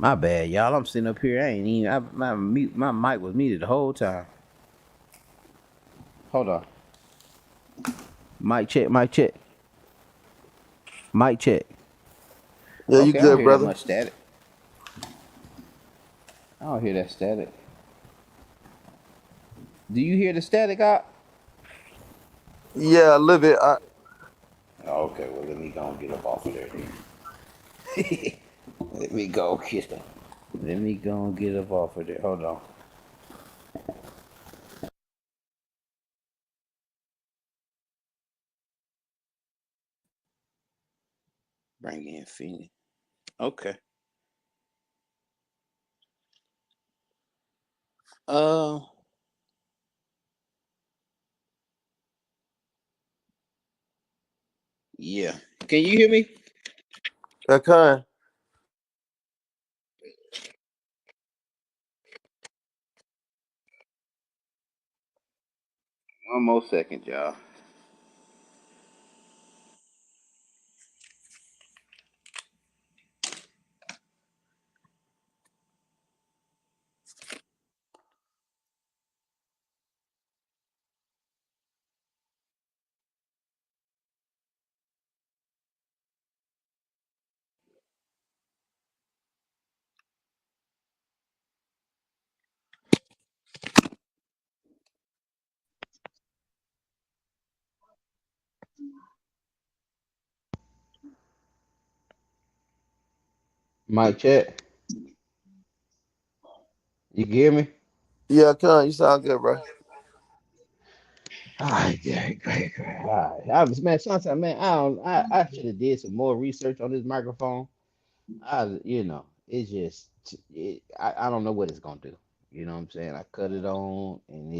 My bad, y'all. I'm sitting up here. I ain't even. My mic was muted the whole time. Hold on. Mic check. Mic check. Mic check. Yeah, you Okay, I don't good, hear that brother? much static. I don't hear that static. Do you hear the static out? Yeah, a little bit. Oh, okay, well let me go and get up off of there then. Let me go get up. Let me go and get up off of there. Hold on. Bring in Phoenix. Okay. Uh, yeah. Can you hear me? Okay. One more second, y'all. Mic check. You can hear me? Yeah, Con, you sound good, bro. All right, great. All right. Man, sometimes, man, I should have did some more research on this microphone. It's just, I don't know what it's gonna do. You know what I'm saying? I cut it on, and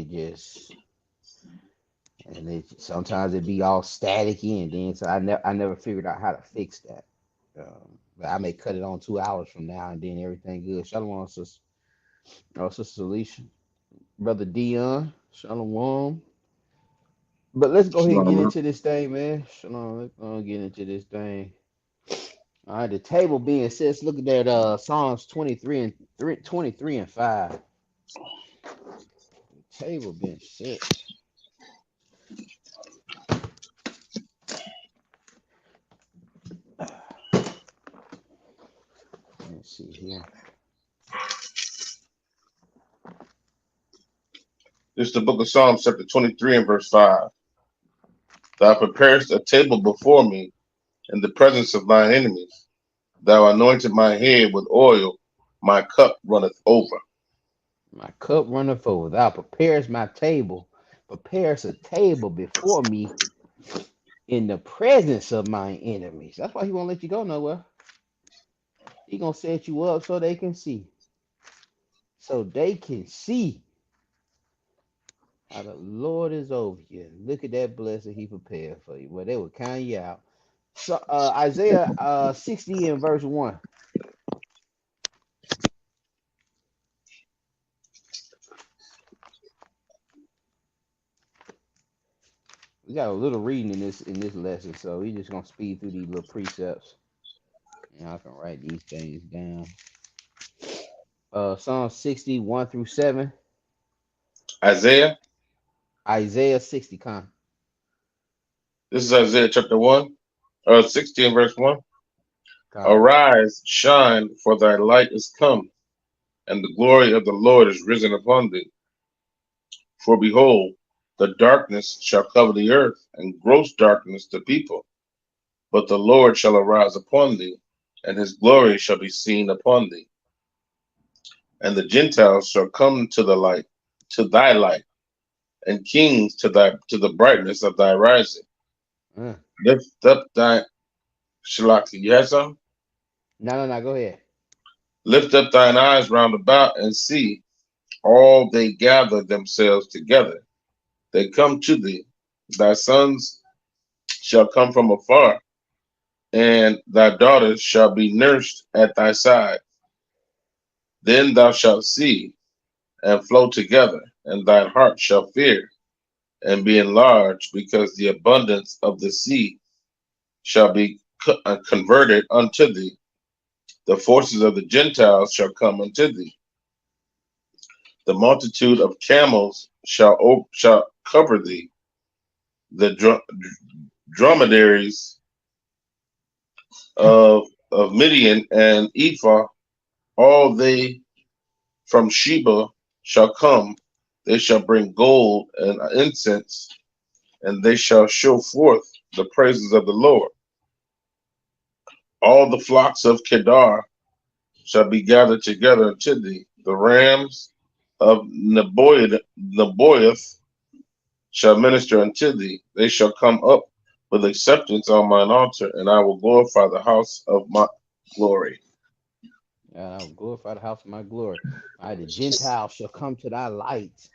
sometimes it be all staticky, and then so I never figured out how to fix that. But I may cut it on 2 hours from now, and then everything good. Shalom, sister, sister Alicia, brother Dion, shalom. But let's go ahead and get Shalom. into this thing, man. Shalom. Let's go and get into this thing. All right, the table being set. Look at that. Psalms 23 and 5. Table being set. Let's see here. This is the book of Psalms, chapter 23 and verse 5. Thou preparest a table before me in the presence of mine enemies. Thou anointed my head with oil, my cup runneth over. My cup runneth over. Thou preparest my table. Prepares a table before me in the presence of my enemies. That's why he won't let you go nowhere. He gonna set you up so they can see. So they can see how the Lord is over you. Look at that blessing he prepared for you. Well, they will count you out. So Isaiah 60 and verse 1. We got a little reading in this lesson, so we just gonna speed through these little precepts. And I can write these things down. Psalm 61 through 7. Isaiah, Isaiah 60, this is Isaiah chapter 60 and verse 1. con. Arise, shine, for thy light is come, and the glory of the Lord is risen upon thee. For behold, the darkness shall cover the earth, and gross darkness the people. But the Lord shall arise upon thee, and his glory shall be seen upon thee. And the Gentiles shall come to the light, to thy light, and kings to the brightness of thy rising. Uh. Lift up thy Shalaki, you have some? No, go ahead. Lift up thine eyes round about and see all they gather themselves together. They come to thee. Thy sons shall come from afar, and thy daughters shall be nursed at thy side. Then thou shalt see and flow together, and thine heart shall fear and be enlarged, because the abundance of the sea shall be converted unto thee. The forces of the Gentiles shall come unto thee. The multitude of camels shall cover thee. The dromedaries of Midian and Ephah, all they from Sheba shall come. They shall bring gold and incense, and they shall show forth the praises of the Lord. All the flocks of Kedar shall be gathered together unto thee. The rams of Nebaioth shall minister unto thee. They shall come up with acceptance on mine altar, and I will glorify the house of my glory. And I will glorify the house of my glory. All right, the Gentiles shall come to thy light.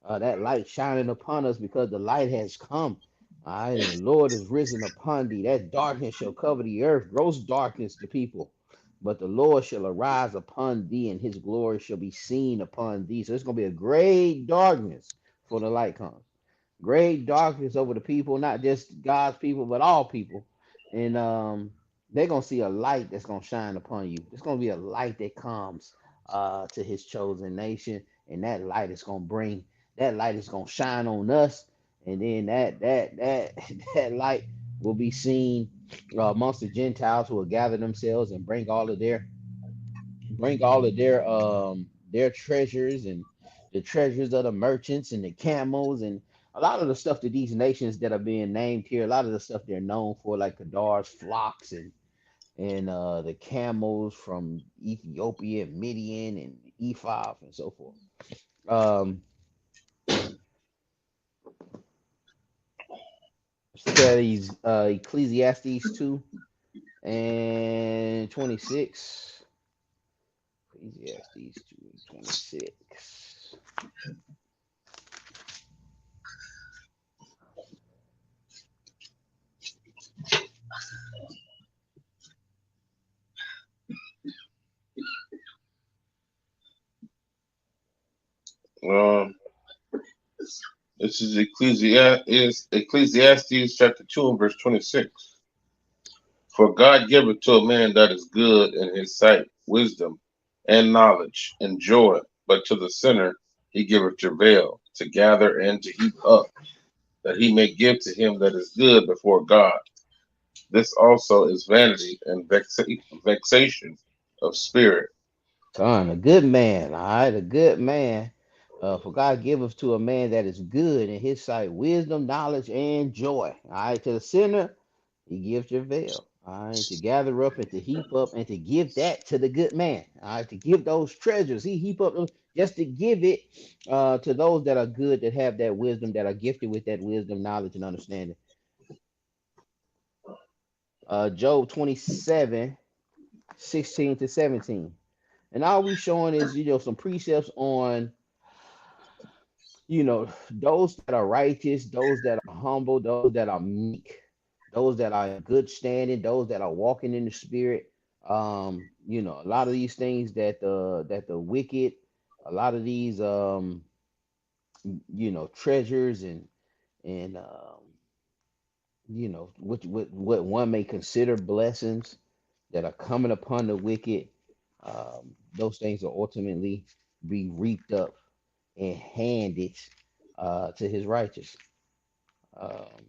That light shining upon us because the light has come. All right, and the Lord is risen upon thee. That darkness shall cover the earth, gross darkness to people. But the Lord shall arise upon thee, and his glory shall be seen upon thee. So it's going to be a great darkness for the light comes. Great darkness over the people, not just God's people, but all people. And they're gonna see a light that's gonna shine upon you. It's gonna be a light that comes to his chosen nation, and that light is gonna shine on us, and then that that light will be seen amongst the Gentiles who will gather themselves and bring all of their treasures and the treasures of the merchants and the camels and a lot of the stuff that these nations that are being named here, a lot of the stuff they're known for, like Kedar's flocks and the camels from Ethiopia, Midian, and Ephah, and so forth. Um, let's look at these Ecclesiastes 2 and 26. Ecclesiastes 2 and 26. Um, this is Ecclesiastes chapter 2 and verse 26. For God giveth to a man that is good in his sight wisdom and knowledge and joy, but to the sinner he giveth travail to gather and to heap up, that he may give to him that is good before God. This also is vanity and vexation of spirit. Con, a good man, all right, a good man. For God giveth to a man that is good in his sight wisdom, knowledge, and joy. All right, to the sinner, he gives travail. All right, to gather up and to heap up and to give that to the good man. All right, to give those treasures. He heap up those just to give it to those that are good, that have that wisdom, that are gifted with that wisdom, knowledge, and understanding. Job 27:16 to 17. And all we showing is, some precepts on, those that are righteous, those that are humble, those that are meek, those that are in good standing, those that are walking in the spirit. A lot of these things that the wicked, a lot of these treasures and what one may consider blessings that are coming upon the wicked, those things will ultimately be reaped up and handed to his righteous. Um,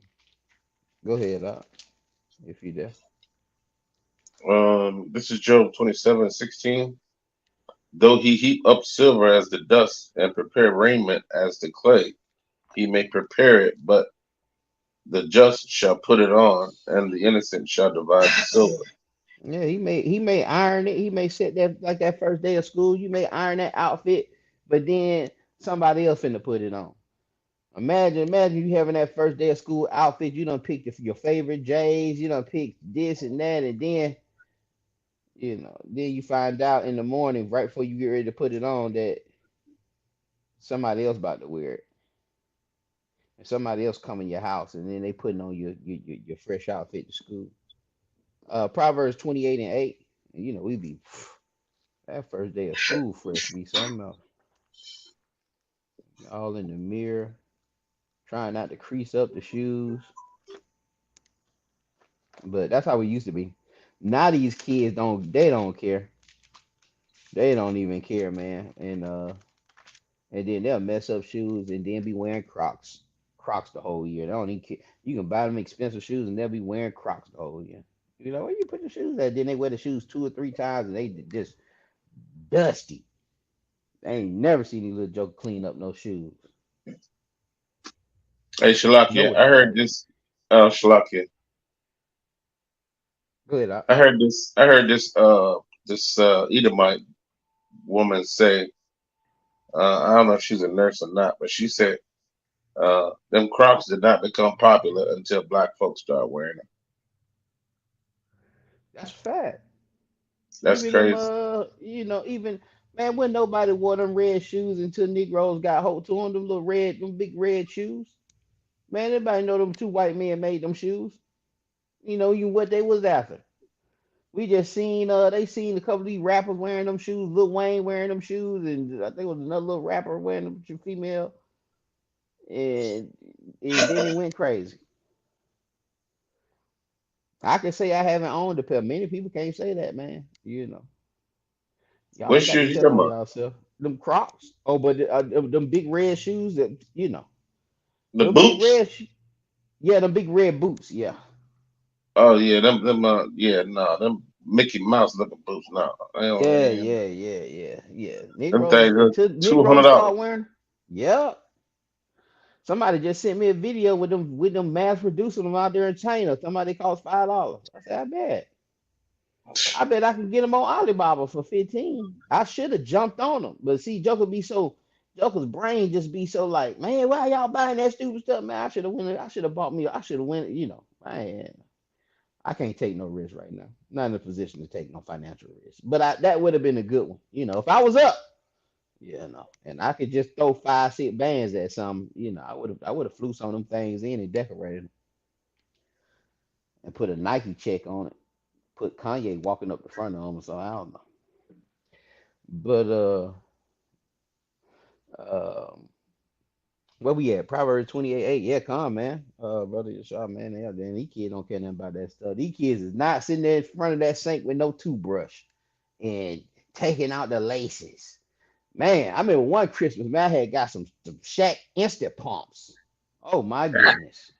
Go ahead, if you there. This is Job 27:16. Though he heap up silver as the dust and prepare raiment as the clay, he may prepare it, but the just shall put it on, and the innocent shall divide the silver. Yeah, he may iron it. He may set that like that first day of school. You may iron that outfit, but then somebody else finna put it on. Imagine you having that first day of school outfit. You done picked your favorite J's. You done picked this and that, and then you find out in the morning, right before you get ready to put it on, that somebody else about to wear it, and somebody else come in your house, and then they putting on your fresh outfit to school. Proverbs 28:8. We be that first day of school fresh be something else. All in the mirror, trying not to crease up the shoes. But that's how we used to be. Now these kids don't care. They don't even care, man. And then they'll mess up shoes and then be wearing Crocs the whole year. They don't even care. You can buy them expensive shoes and they'll be wearing Crocs the whole year. You know where you put the shoes at? Then they wear the shoes 2 or 3 times and they just dusty. They ain't never seen these little joker clean up no shoes. Hey, Know Shalakia, what I they heard like. this. Shalakia, Go ahead, Doc. I heard this. I heard this. Edomite woman say. I don't know if she's a nurse or not, but she said them Crocs did not become popular until black folks started wearing them. That's a fact. That's Even them, crazy. even man, when nobody wore them red shoes until Negroes got hold to them big red shoes. Man, everybody know them two white men made them shoes. You what they was after. We just seen they seen a couple of these rappers wearing them shoes, Lil Wayne wearing them shoes, and I think it was another little rapper wearing them female, and then it went crazy. I can say I haven't owned a pair. Many people can't say that, man. Y'all What ain't got to shoes you tell talking on about? yourself. Them Crocs. Oh, but them big red shoes that The them big boots? yeah, them big red boots. Yeah, Oh yeah, them. Yeah, no, them Mickey Mouse looking boots. No, I don't. yeah, Man. yeah, yeah, yeah, yeah. Them Negroes things are until two hundred Negroes dollars. start wearing. Yeah. Somebody just sent me a video with them mass producing them out there in China. Somebody cost $5. I said, I bet I can get them on Alibaba for 15. I should have jumped on them. But see, Joker's brain just be so like, man, why y'all buying that stupid stuff? Man, I should have bought me, I should have went, man. I can't take no risk right now. Not in a position to take no financial risk. But that would have been a good one. If I was up, and I could just throw 5, 6 bands at some, I would have flew some of them things in and decorated them and put a Nike check on it. Put Kanye walking up the front of them, so I don't know. But um, where we at? Proverbs 28:8. Yeah, come man. Brother Yashar, man. Yeah, then these kids don't care nothing about that stuff. These kids is not sitting there in front of that sink with no toothbrush and taking out the laces. Man, I remember one Christmas, man, I had got some Shaq instant pumps. Oh my goodness.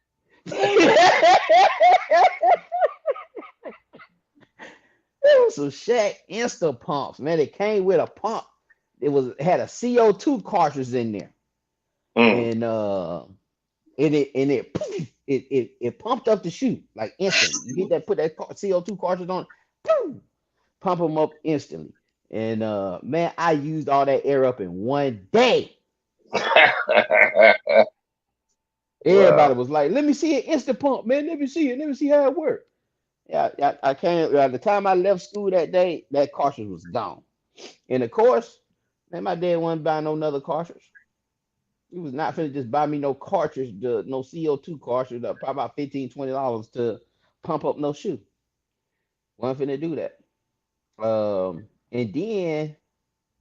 There was some Shaq instant pumps, man. It came with a pump. It had a CO2 cartridge in there. Mm. And it pumped up the shoe like instantly. You hit that, put that CO2 cartridge on, boom, pump them up instantly. And man, I used all that air up in one day. Wow. Everybody was like, "Let me see an instant pump, man. Let me see it. Let me see how it works." Yeah, I can't. By the time I left school that day, that cartridge was gone. And of course, man, my dad wasn't buying no another cartridge. He was not finna just buy me no cartridge, no CO2 cartridge, probably about $15, $20 to pump up no shoe. Wasn't finna do that. And then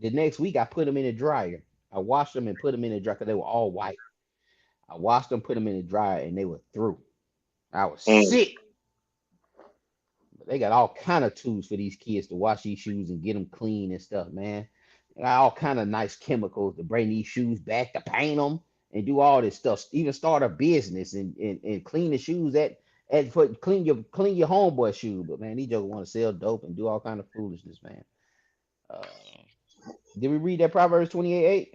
the next week I put them in the dryer. I washed them and put them in the dryer because they were all white. I washed them, put them in the dryer, and they were through. I was Mm. sick. But they got all kind of tools for these kids to wash these shoes and get them clean and stuff, man. They got all kind of nice chemicals to bring these shoes back, to paint them and do all this stuff. Even start a business and clean the shoes for clean your homeboy shoes. But man, these jokers want to sell dope and do all kind of foolishness, man. Uh, did we read that Proverbs 28:8?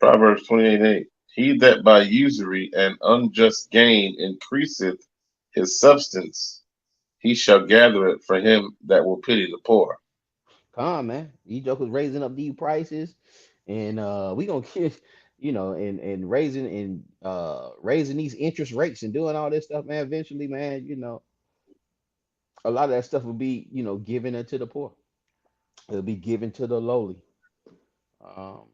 Proverbs 28:8. He that by usury and unjust gain increaseth his substance, he shall gather it for him that will pity the poor. Come on, man. These jokers raising up these prices, and we gonna get, and raising these interest rates and doing all this stuff, man. Eventually, man, a lot of that stuff will be, given unto the poor. It'll be given to the lowly. Um,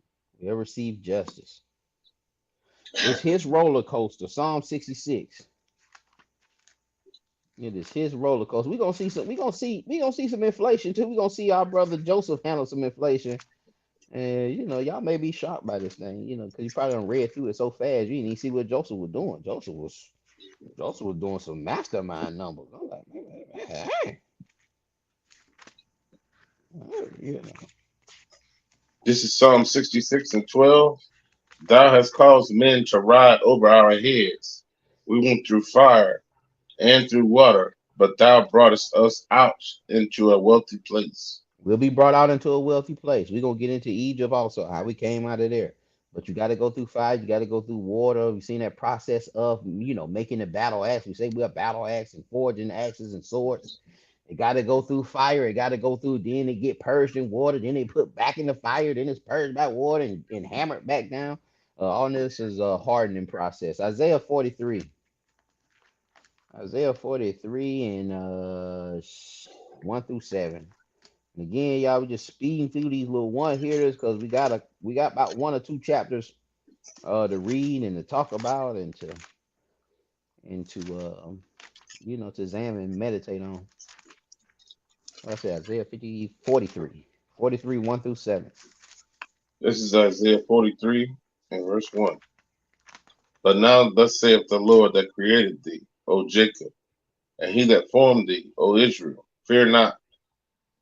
they'll receive justice. It's his roller coaster. Psalm 66. It is his roller coaster. We gonna see some. We gonna see some inflation too. We gonna see our brother Joseph handle some inflation. And y'all may be shocked by this thing, because you probably done read through it so fast, you didn't even see what Joseph was doing. Joseph was doing some mastermind numbers. I'm like, man. You know. This is Psalm 66 and 12. Thou hast caused men to ride over our heads. We went through fire and through water, but thou broughtest us out into a wealthy place. We'll be brought out into a wealthy place. We're gonna get into Egypt also, how we came out of there. But you got to go through fire, you got to go through water. We've seen that process of making the battle axe. We say we're battle axe and forging axes and swords. It got to go through fire. It got to go through. Then it get purged in water. Then they put back in the fire. Then it's purged by water and hammered back down. All this is a hardening process. Isaiah 43. Isaiah 43 and 1 through 7. And again, y'all, we just speeding through these little one hearers because we got about 1 or 2 chapters to read and to talk about and to to examine and meditate on. Like I said, Isaiah 43, 1 through 7. This is Isaiah 43 and verse 1. But now thus saith the Lord that created thee, O Jacob, and he that formed thee, O Israel. Fear not,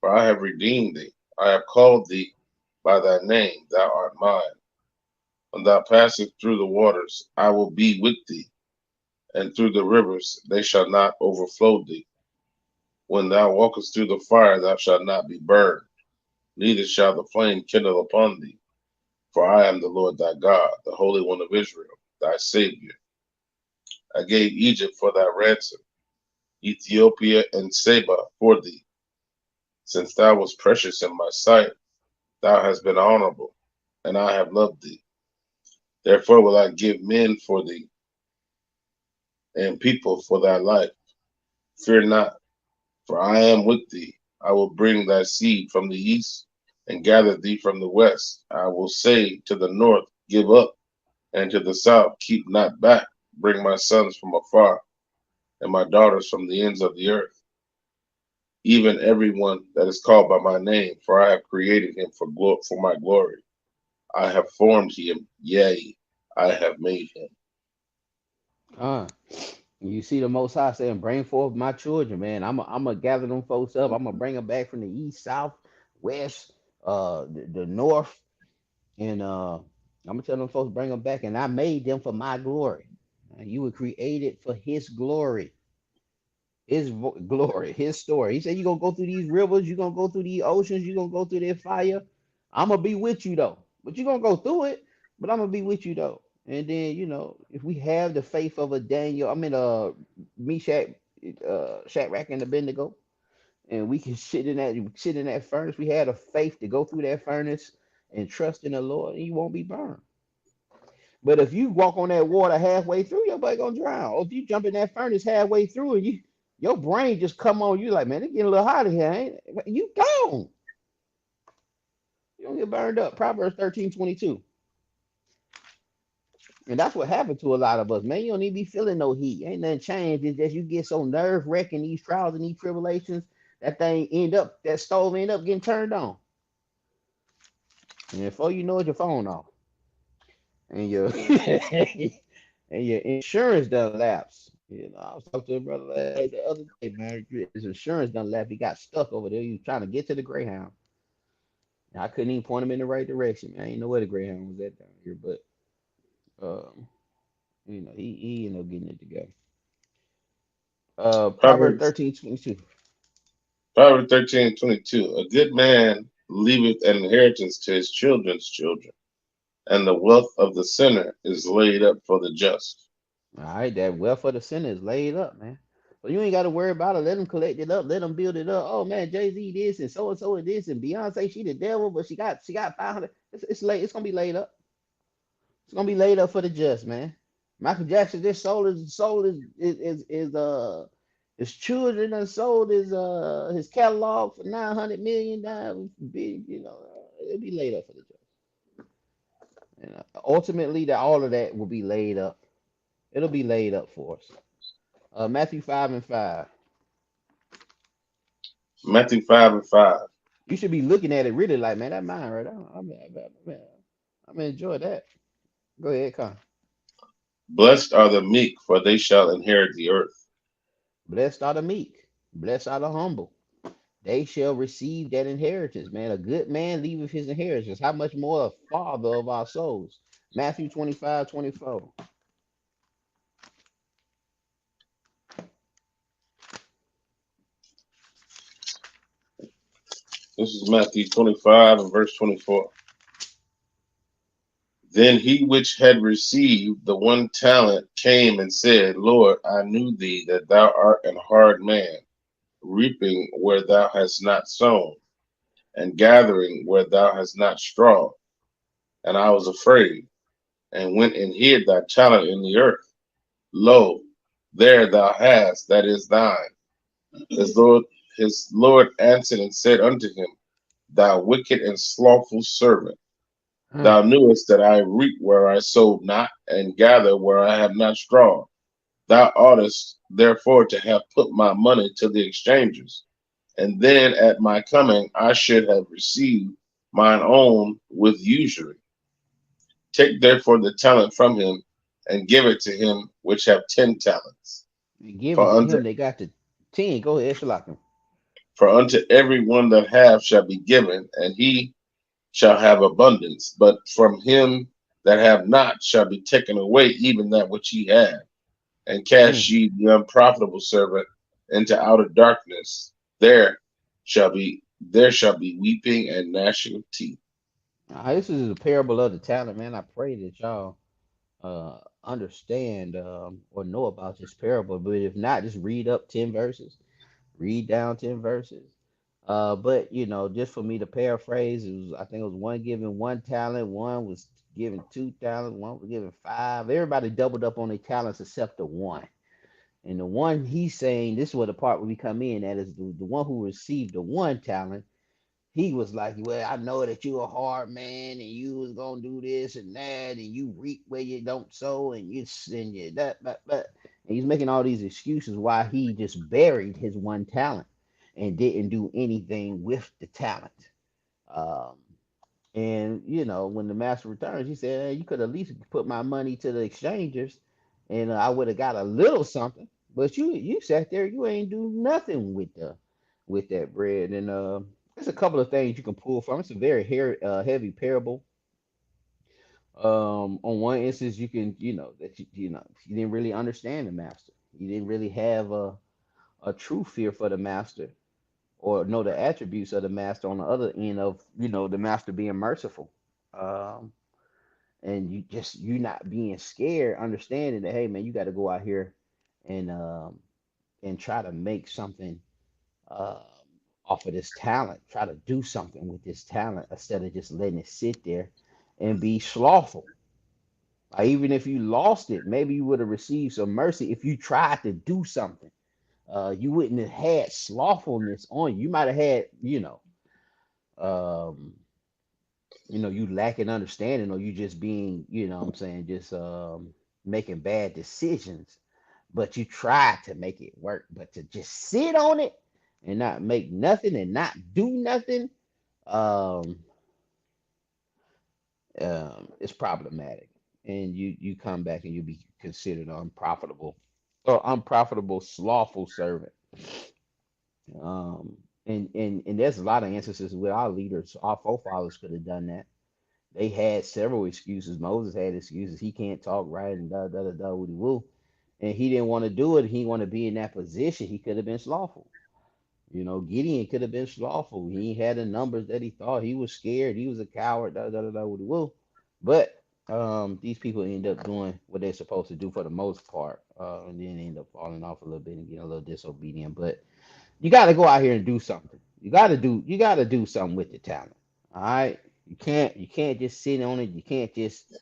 for I have redeemed thee. I have called thee by thy name, thou art mine. When thou passest through the waters, I will be with thee, and through the rivers, they shall not overflow thee. When thou walkest through the fire, thou shalt not be burned, neither shall the flame kindle upon thee. For I am the Lord thy God, the Holy One of Israel, thy Savior. I gave Egypt for thy ransom, Ethiopia and Seba for thee. Since thou wast precious in my sight, thou hast been honorable, and I have loved thee. Therefore will I give men for thee, and people for thy life. Fear not, for I am with thee. I will bring thy seed from the east, and gather thee from the west. I will say to the north, give up, and to the south, keep not back. Bring my sons from afar, and my daughters from the ends of the earth. Even everyone that is called by my name, for I have created him for my glory. I have formed him, yea, I have made him. You see the Most High saying, "Bring forth my children, man. I'm gonna gather them folks up. I'm gonna bring them back from the east, south, west, the north, and I'm gonna tell them folks bring them back. And I made them for my glory. You were created for His glory, glory, His story. He said, "You gonna go through these rivers. You gonna go through these oceans. You gonna go through that fire. I'm gonna be with you though. But you gonna go through it. But I'm gonna be with you though." And then, if we have the faith of a Daniel, Meshach, Shadrach, and Abednego, and we can sit in that furnace. We had a faith to go through that furnace and trust in the Lord, and you won't be burned. But if you walk on that water halfway through, your butt gonna drown. Or if you jump in that furnace halfway through, and your brain just come on you like, man, it's getting a little hot in here, ain't it? You gone. You don't get burned up. Proverbs 13:22. And that's what happened to a lot of us, man. You don't even be feeling no heat. Ain't nothing changed. It's just you get so nerve wracking these trials and these tribulations that stove end up getting turned on. And before you know it, your phone off. And your and your insurance done lapse. I was talking to a brother the other day, man. His insurance done lapse. He got stuck over there. He was trying to get to the Greyhound. And I couldn't even point him in the right direction, man. I didn't know where the Greyhound was at down here, but um, he ended up getting it together. Proverbs Proverbs, 13:22. Proverbs 13:22. A good man leaveth an inheritance to his children's children, and the wealth of the sinner is laid up for the just. All right, that wealth of the sinner is laid up, man. So you ain't got to worry about it. Let them collect it up. Let them build it up. Oh man, Jay-Z this and so is this and Beyonce she the devil, but she got 500. It's late. It's gonna be laid up. It's gonna be laid up for the just, man. Michael Jackson, this his children and sold his catalog for $900 million. Big, it'll be laid up for the just. Ultimately, that all of that will be laid up. It'll be laid up for us. Matthew 5:5. Matthew 5:5. You should be looking at it really like, man, that mine right now. I'm gonna enjoy that. Go ahead, Con. Blessed are the meek, for they shall inherit the earth. Blessed are the meek. Blessed are the humble. they shall receive that inheritance, man. A good man leaveth his inheritance. How much more a father of our souls? Matthew 25:24. This is Matthew 25 and verse 24. Then he which had received the 1 talent came and said, Lord, I knew thee that thou art an hard man, reaping where thou hast not sown, and gathering where thou hast not strawed. And I was afraid, and went and hid thy talent in the earth. Lo, there thou hast that is thine. His Lord answered and said unto him, Thou wicked and slothful servant, Hmm. thou knewest that I reap where I sowed not, and gather where I have not strawed. Thou oughtest therefore to have put my money to the exchangers, and then at my coming I should have received mine own with usury. Take therefore the talent from him, and give it to him which have 10 talents. And give For it to unto him. They got the 10. Go ahead, Shalakim. for unto every one that hath shall be given, and he shall have abundance. But from him that have not shall be taken away even that which he had. And Hmm. cast ye the unprofitable servant into outer darkness. There shall be weeping and gnashing of teeth. This is a parable of the talent, man. I pray that y'all understand or know about this parable. But if not, just read up 10 verses, read down 10 verses. But just for me to paraphrase, I think it was one given 1 talent, one was given 2 talents, one was given five. Everybody doubled up on their talents except the one. And the one he's saying, this is where the part where we come in, that is the one who received the 1 talent. He was like, well, I know that you're a hard man and you was gonna do this and that and you reap where you don't sow and you that. And he's making all these excuses why he just buried his 1 talent and didn't do anything with the talent. Um, and when the master returns, he said, hey, you could at least put my money to the exchangers, and I would have got a little something. But you sat there, you ain't do nothing with that bread. And there's a couple of things you can pull from. It's a very heavy parable. On one instance, you can that you didn't really understand the master. You didn't really have a true fear for the master or know the attributes of the master on the other end of the master being merciful. Um, and you not being scared, understanding that hey man, you got to go out here and try to make something uh, off of this talent. Try to do something with this talent instead of just letting it sit there and be slothful. Even if you lost it, maybe you would have received some mercy if you tried to do something. You wouldn't have had slothfulness on you. You might have had, um, you lacking understanding or you just being, what I'm saying, just making bad decisions. But you tried to make it work. But to just sit on it and not make nothing and not do nothing, um, it's problematic. And you come back and you be considered unprofitable or unprofitable, slothful servant. Um, and there's a lot of instances where our leaders, our forefathers could have done that. They had several excuses. Moses had excuses. He can't talk right and da da da da woody woo. And he didn't want to do it. He wanted to be in that position. He could have been slothful. Gideon could have been slothful. He had the numbers that he thought. He was scared. He was a coward. Da da da da woody woo. But these people end up doing what they're supposed to do for the most part, and then end up falling off a little bit and getting a little disobedient. But you got to go out here and do something. You got to do something with the talent. All right. You can't just sit on it. You can't just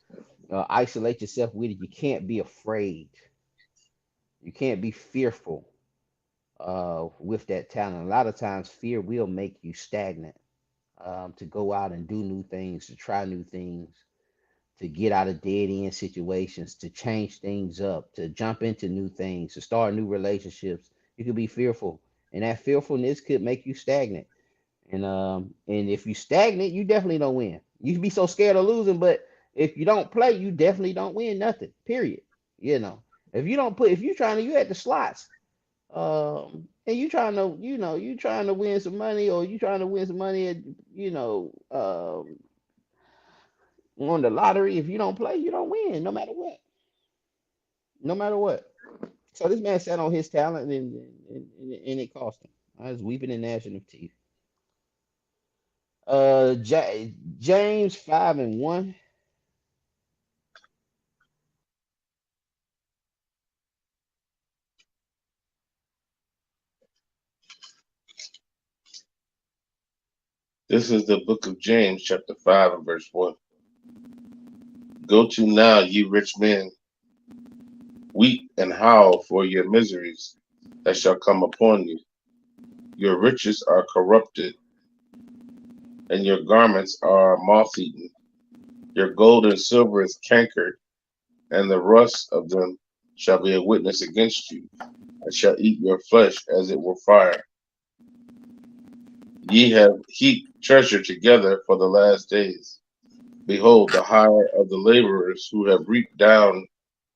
isolate yourself with it. You can't be afraid. You can't be fearful with that talent. A lot of times, fear will make you stagnant. To go out and do new things, to try new things, to get out of dead end situations, to change things up, to jump into new things, to start new relationships. You could be fearful, and that fearfulness could make you stagnant. And if you stagnate, you definitely don't win. You can be so scared of losing, but if you don't play, you definitely don't win nothing. Period. You know, if you don't put, if you trying to, you at the slots. and you trying to, you trying to win some money, or you trying to win some money at, on the lottery. If you don't play, you don't win, no matter what. No matter what. So this man sat on his talent, and it cost him. I was weeping and gnashing of teeth. James 5:1. This is the book of James, chapter 5 and verse 1. Go to now, ye rich men, weep and howl for your miseries that shall come upon you. Your riches are corrupted, and your garments are moth-eaten. Your gold and silver is cankered, and the rust of them shall be a witness against you, and shall eat your flesh as it were fire. Ye have heaped treasure together for the last days. Behold, the hire of the laborers who have reaped down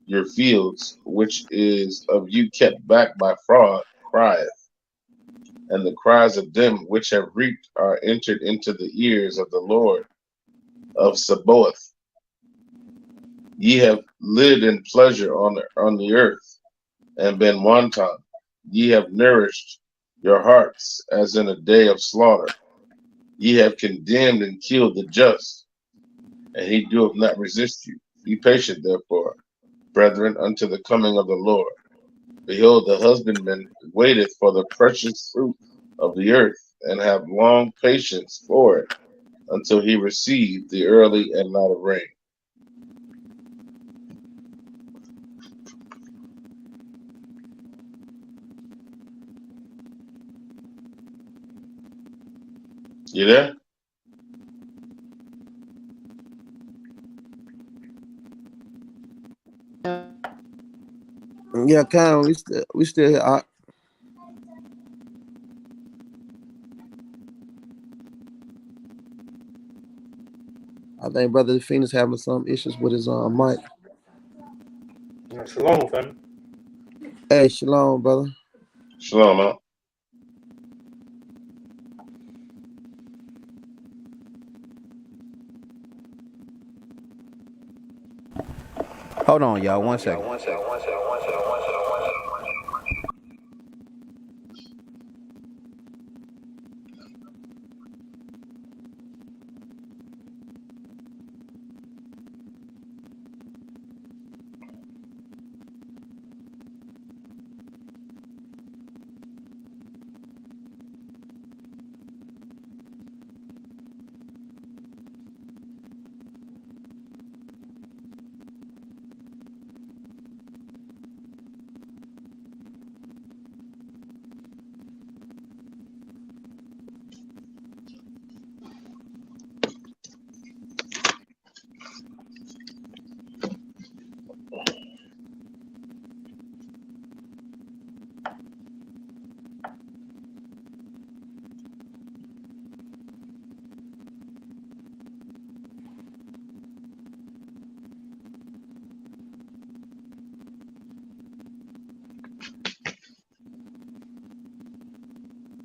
your fields, which is of you kept back by fraud, crieth. And the cries of them which have reaped are entered into the ears of the Lord of Sabaoth. Ye have lived in pleasure on the earth, and been wanton. Ye have nourished your hearts as in a day of slaughter. Ye have condemned and killed the just, and he doeth not resist you. Be patient, therefore, brethren, unto the coming of the Lord. Behold, the husbandman waiteth for the precious fruit of the earth, and have long patience for it, until he receive the early and latter rain. You there? Yeah, Con, we still here. I think Brother Phoenix having some issues with his mic. Shalom, fam. Hey, shalom, brother. Shalom, out. Hold on, y'all. 1 second.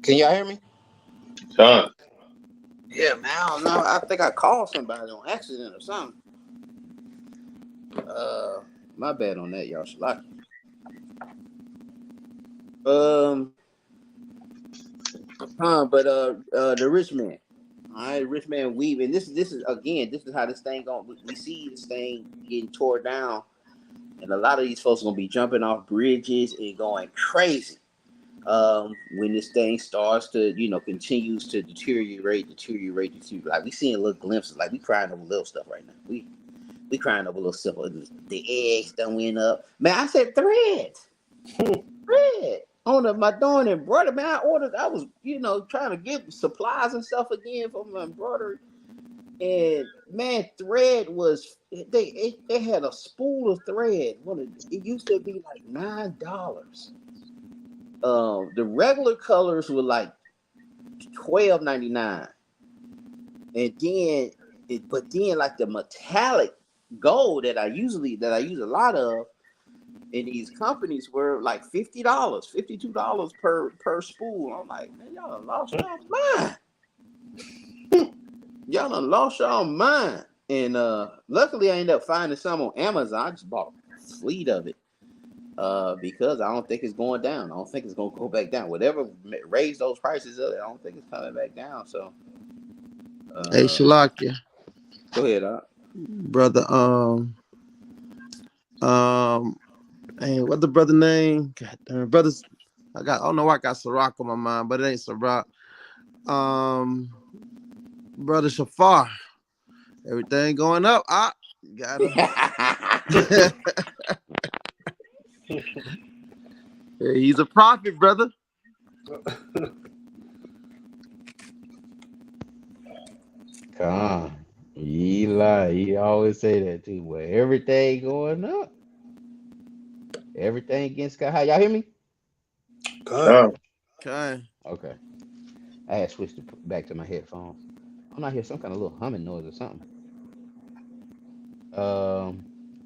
Can y'all hear me? Con. Yeah, man. I don't know. I think I called somebody on accident or something. My bad on that, y'all. Shalaki. The rich man. All right, rich man weaving. This is how this thing going. We see this thing getting tore down, and a lot of these folks are gonna be jumping off bridges and going crazy. When this thing starts to, continues to deteriorate. Like we seeing little glimpses. Like we crying over little stuff right now. We crying over little stuff. The eggs done went up. Man, I said threads. Thread. On my darn embroidery, man, I was, trying to get supplies and stuff again for my embroidery. And man, thread was they had a spool of thread. It used to be like $9. The regular colors were like $12.99, and then like the metallic gold that I use a lot of, and these companies were like $50, $52 per spool. I'm like, man, y'all done lost y'all mind. Y'all done lost y'all mind. And luckily I ended up finding some on Amazon. I just bought a fleet of it. Because I don't think it's going down. I don't think it's gonna go back down. Whatever raised those prices up, I don't think it's coming back down. So Hey, Shalakia, go ahead, brother. Hey, what the brother name? God damn, brothers. I don't know why I got Ciroc on my mind, but it ain't Ciroc. Brother Shafar. Everything going up. Gotta. He's a prophet, brother. Come on. Eli, he always say that too. But everything going up. Everything against sky high. Y'all hear me? Con. Okay. Okay. I had switched back to my headphones. I'm not hear some kind of little humming noise or something.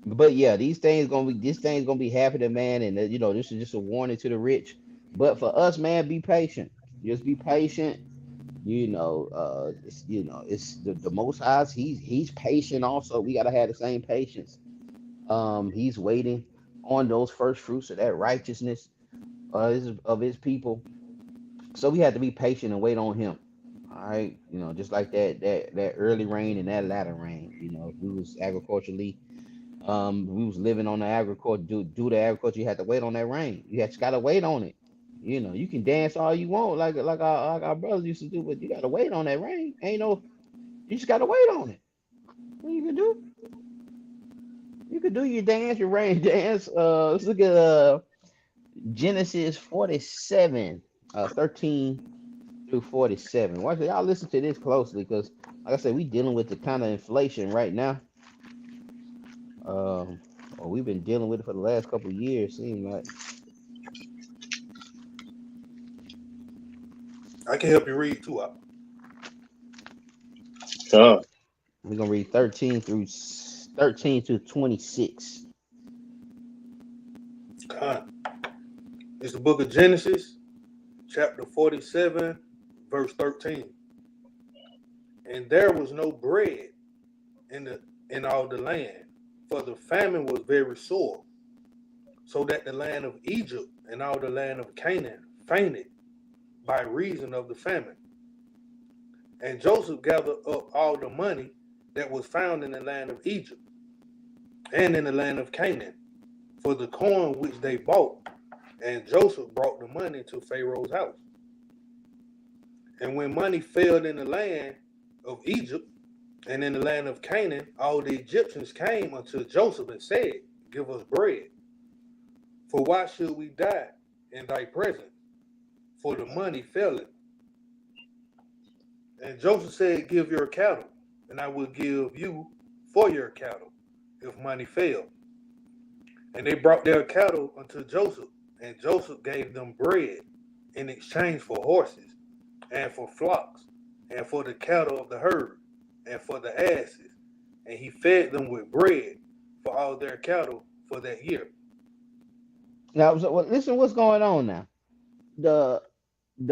But yeah, this thing's gonna be happening, man. And this is just a warning to the rich. But for us, man, be patient. Just be patient. It's the Most High. He's patient. Also, we gotta have the same patience. He's waiting on those first fruits of that righteousness of his people. So we have to be patient and wait on him. All right, just like that early rain and that latter rain. If we was agriculturally, we was living on the agriculture, do the agriculture. You had to wait on that rain. You just gotta wait on it. You can dance all you want, like our brothers used to do, but you gotta wait on that rain. You just gotta wait on it. What you can do? You can do your dance, your rain dance. Let's look at Genesis 47, 13 through 47. Watch it. Y'all listen to this closely, because like I said, we dealing with the kind of inflation right now. Or we've been dealing with it for the last couple of years, seems like. I can help you read too. Con. We're gonna read 13 to 26. Con. It's the book of Genesis, chapter 47, verse 13. And there was no bread in all the land, for the famine was very sore, so that the land of Egypt and all the land of Canaan fainted by reason of the famine. And Joseph gathered up all the money that was found in the land of Egypt and in the land of Canaan for the corn which they bought. And Joseph brought the money to Pharaoh's house. And when money failed in the land of Egypt and in the land of Canaan, all the Egyptians came unto Joseph and said, Give us bread. For why should we die in thy presence? For the money faileth. And Joseph said, Give your cattle, and I will give you for your cattle, if money fail. And they brought their cattle unto Joseph, and Joseph gave them bread in exchange for horses, and for flocks, and for the cattle of the herd, and for the asses. And he fed them with bread for all their cattle for that year. Now, listen, what's going on now? The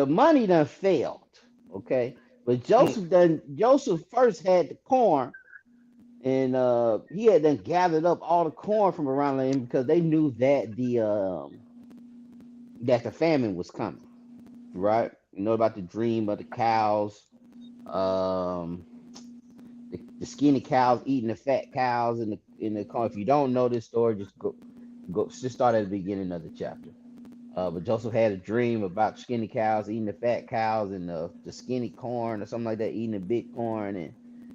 money done failed, okay? But Joseph first had the corn, and he had then gathered up all the corn from around the land, because they knew that the famine was coming, right? About the dream of the cows, the skinny cows eating the fat cows in the corn. If you don't know this story, just start at the beginning of the chapter. But Joseph had a dream about skinny cows eating the fat cows, and the skinny corn or something like that eating the big corn, and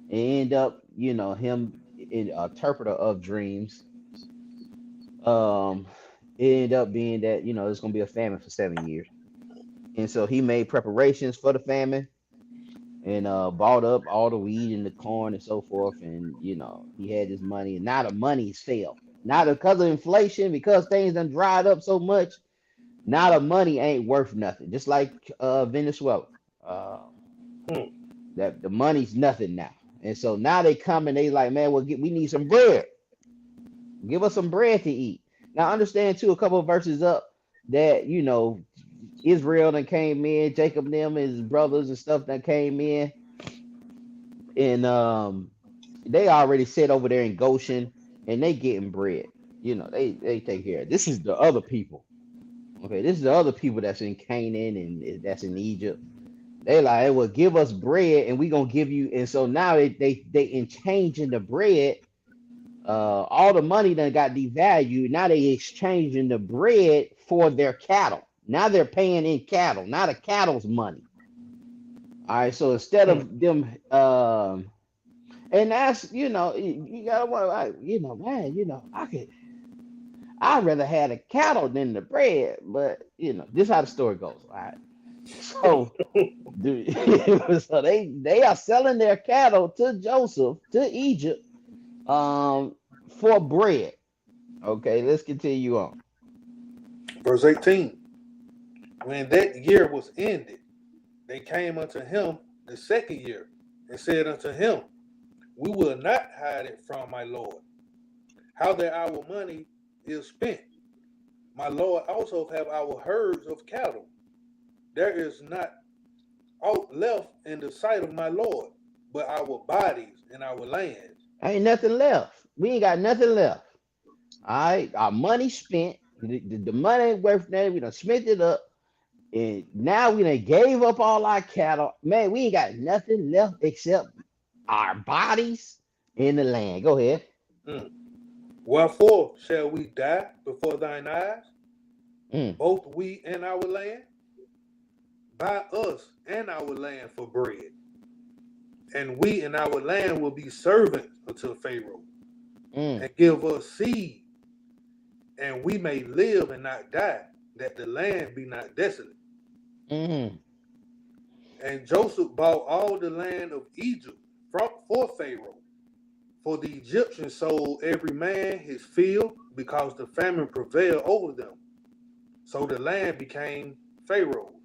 it ended up, him, an interpreter of dreams. It ended up being that there's gonna be a famine for 7 years, and so he made preparations for the famine, and bought up all the wheat and the corn and so forth, and he had his money, and now the money's failed. Now, because of inflation, because things done dried up so much, now the money ain't worth nothing. Just like Venezuela, that the money's nothing now, and so now they come and they like, man, we need some bread. Give us some bread to eat. Now understand too, a couple of verses up that Israel that came in, Jacob them, his brothers and stuff that came in, and they already sit over there in Goshen, and they getting bread. They take care of. This is the other people. Okay, this is the other people that's in Canaan and that's in Egypt. They like, hey, well, give us bread, and we gonna give you. And so now they in changing the bread. All the money that got devalued. Now they exchanging the bread for their cattle. Now they're paying in cattle, not the cattle's money. All right, so instead of them, and that's you gotta man, I'd rather have the cattle than the bread, but this is how the story goes. All right, so so they are selling their cattle to Joseph to Egypt, for bread. Okay, let's continue on. Verse 18. When that year was ended, they came unto him the second year and said unto him, we will not hide it from my Lord, how that our money is spent. My Lord also have our herds of cattle. There is not aught left in the sight of my Lord, but our bodies and our lands. Ain't nothing left. We ain't got nothing left. All right, our money spent. The money ain't worth nothing. We done spent it up, and now we done gave up all our cattle. Man, we ain't got nothing left except our bodies in the land. Go ahead. Wherefore shall we die before thine eyes, both we and our land? Buy us and our land for bread, and we and our land will be servants unto Pharaoh, and give us seed, and we may live and not die, that the land be not desolate. And Joseph bought all the land of Egypt for Pharaoh, for the Egyptians sold every man his field, because the famine prevailed over them. So the land became Pharaoh's.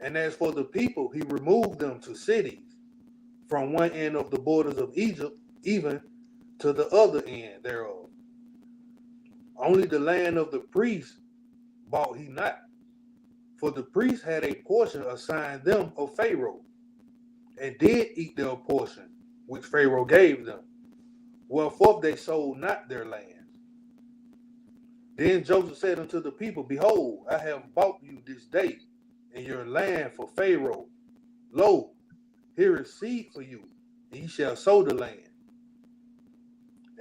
And as for the people, he removed them to cities, from one end of the borders of Egypt even to the other end thereof. Only the land of the priests bought he not, for the priests had a portion assigned them of Pharaoh, and did eat their portion, which Pharaoh gave them. Wherefore they sold not their lands. Then Joseph said unto the people, behold, I have bought you this day and your land for Pharaoh. Lo, here is seed for you, and ye shall sow the land.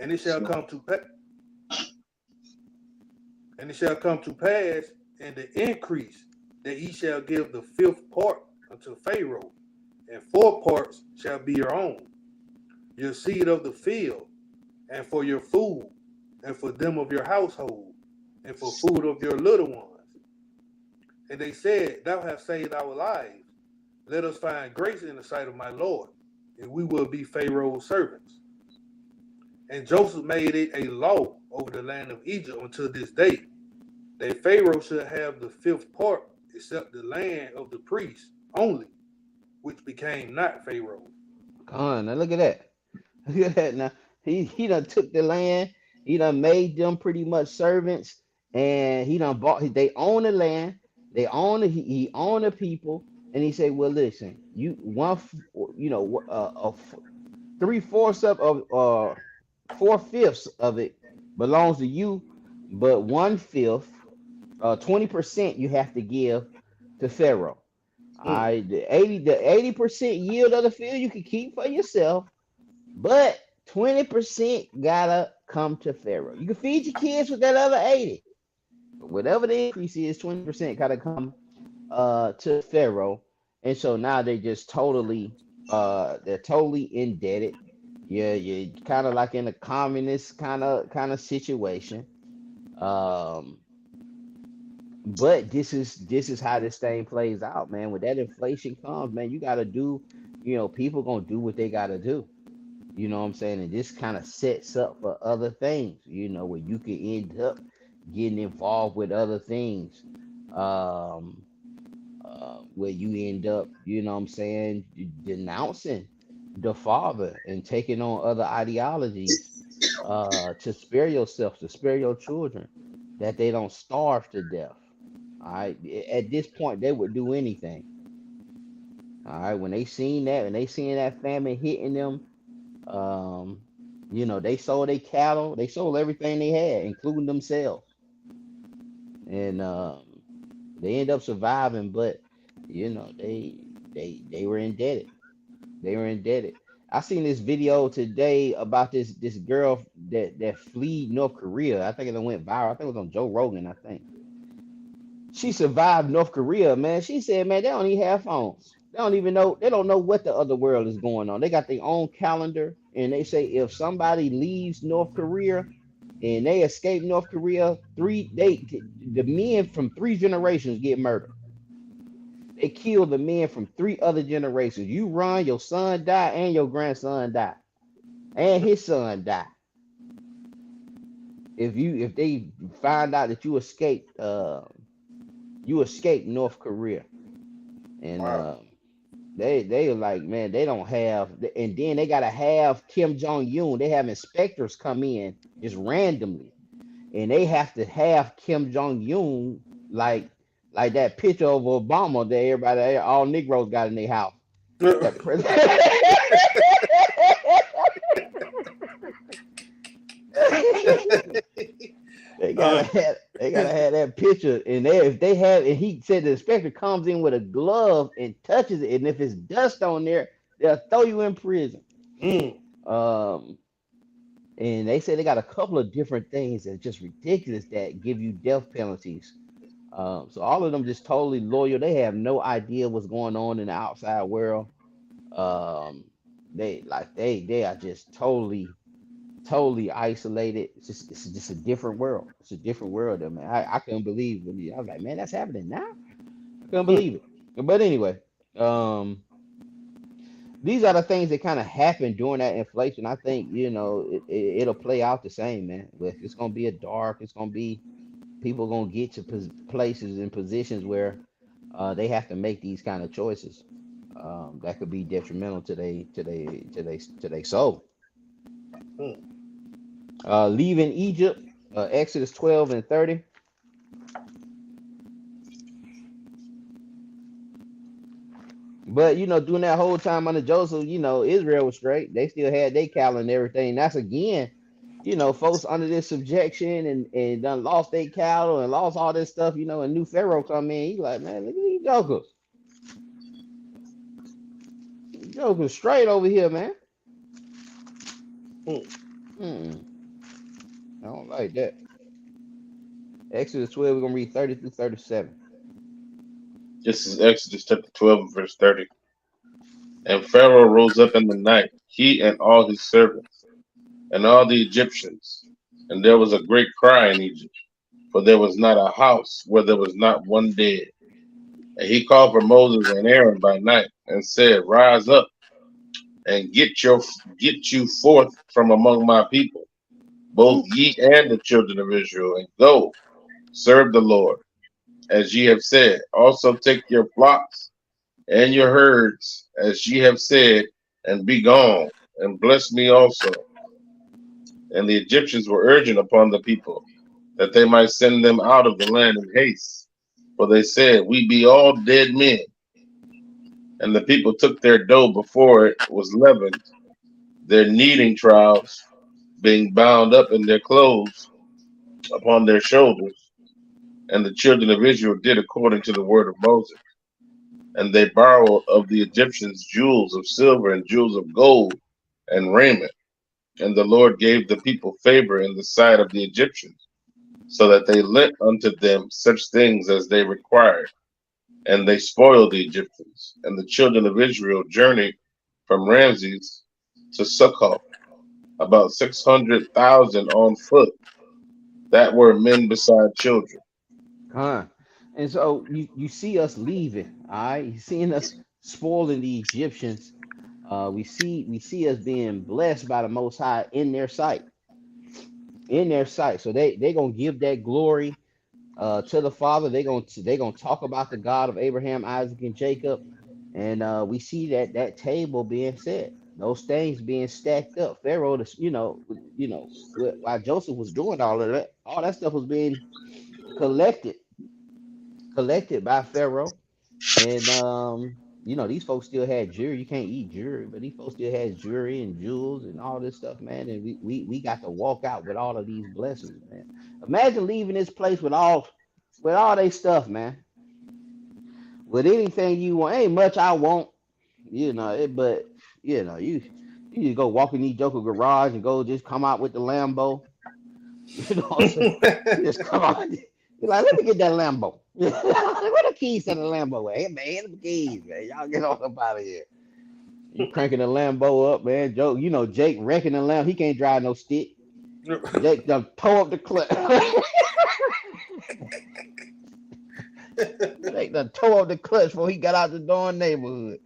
And it shall come to pass in the increase that ye shall give the fifth part unto Pharaoh, and 4 parts shall be your own, your seed of the field, and for your food, and for them of your household, and for food of your little ones. And they said, thou hast saved our lives. Let us find grace in the sight of my Lord, and we will be Pharaoh's servants. And Joseph made it a law over the land of Egypt until this day, that Pharaoh should have the 5th part, except the land of the priests only, which became not Pharaoh. Come on, now look at that. Look at that now. He done took the land, he done made them pretty much servants, and he done bought, they own the land, they own the, he owned the people, and he said, well, listen, you 3/4 of 4/5 of it belongs to you, but 1/5, 20% you have to give to Pharaoh. All right, the 80% yield of the field you can keep for yourself, but 20% gotta come to Pharaoh. You can feed your kids with that other 80, but whatever the increase is, 20% gotta come to Pharaoh. And so now they just totally they're totally indebted. Yeah, you're kind of like in a communist kind of situation. But this is how this thing plays out, man. When that inflation comes, man, you gotta do, people gonna do what they gotta do. You know what I'm saying? And this kind of sets up for other things, where you can end up getting involved with other things. Where you end up, denouncing the father and taking on other ideologies to spare yourself, to spare your children, that they don't starve to death. All right. At this point, they would do anything. All right. When they seen that, when they seen that famine hitting them, um, they sold their cattle, they sold everything they had, including themselves, and they end up surviving. But they were indebted. They were indebted. I seen this video today about this girl that fled North Korea. I think it went viral. I think it was on Joe Rogan. I think she survived North Korea. Man, she said, man, they don't even have phones. They don't even know. They don't know what the other world is going on. They got their own calendar, and they say if somebody leaves North Korea and they escape North Korea, the men from 3 generations get murdered. They kill the men from 3 other generations. You run, your son die, and your grandson die, and his son die. If they find out that you escaped North Korea, and Wow. they are like, man, they don't have, and then they gotta have Kim Jong Un. They have inspectors come in just randomly, and they have to have Kim Jong Un like that picture of Obama that everybody, all Negroes got in their house. That president. They gotta Uh, have they gotta have that picture, and if they have, and he said the inspector comes in with a glove and touches it, and if it's dust on there, they'll throw you in prison. mm, Um, and they say they got a couple of different things that's just ridiculous that give you death penalties. So all of them just totally loyal. They have no idea what's going on in the outside world. Um, they are just totally isolated. It's just a different world. It's a different world, though, man. I couldn't believe when I was like, man, that's happening now. I couldn't mm. believe it. But anyway, um, these are the things that kind of happen during that inflation. I think it'll play out the same, man. It's gonna be a dark. It's gonna be people gonna get to places and positions where they have to make these kind of choices that could be detrimental to their soul. Mm. Leaving Egypt, Exodus 12 and 30. But during that whole time under Joseph, Israel was straight. They still had their calendar and everything. That's again, folks under this subjection and done lost their cattle and lost all this stuff, and new Pharaoh come in. He like, man, look at these jokers. Jokers straight over here, man. Mm. Mm-mm, I don't like that. Exodus 12, we're gonna read 30 through 37. This is Exodus chapter 12, and verse 30. And Pharaoh rose up in the night, he and all his servants, and all the Egyptians. And there was a great cry in Egypt, for there was not a house where there was not one dead. And he called for Moses and Aaron by night, and said, rise up and get you forth from among my people, both ye and the children of Israel, and go serve the Lord, as ye have said. Also take your flocks and your herds, as ye have said, and be gone, and bless me also. And the Egyptians were urgent upon the people that they might send them out of the land in haste. For they said, we be all dead men. And the people took their dough before it was leavened, their kneading troughs being bound up in their clothes upon their shoulders. And the children of Israel did according to the word of Moses. And they borrowed of the Egyptians jewels of silver and jewels of gold and raiment. And the Lord gave the people favor in the sight of the Egyptians, so that they lent unto them such things as they required. And they spoiled the Egyptians. And the children of Israel journeyed from Ramses to Succoth, about 600,000 on foot, that were men beside children. Huh. And so you see us leaving, all right? You seeing us spoiling the Egyptians. We see us being blessed by the Most High in their sight, in their sight. So they gonna give that glory to the Father. They gonna talk about the God of Abraham, Isaac, and Jacob, and we see that table being set. those things being stacked up. Pharaoh, while Joseph was doing all that stuff was being collected, collected by Pharaoh. And these folks still had jewelry. You can't eat jewelry, but these folks still had jewelry and jewels and all this stuff, man. And we got to walk out with all of these blessings, man. Imagine leaving this place with all they stuff, man. With anything you want, ain't much I want, but you just go walk in these Joker garage and go just come out with the Lambo. You know what I'm saying? You just come out. You're like, let me get that Lambo. Where the keys to the Lambo at? Hey, man, the keys, man. Y'all get on up out of here. You cranking the Lambo up, man. Jake wrecking the Lambo. He can't drive no stick. Jake done toe up the clutch. Jake done toe up the clutch before he got out the darn neighborhood.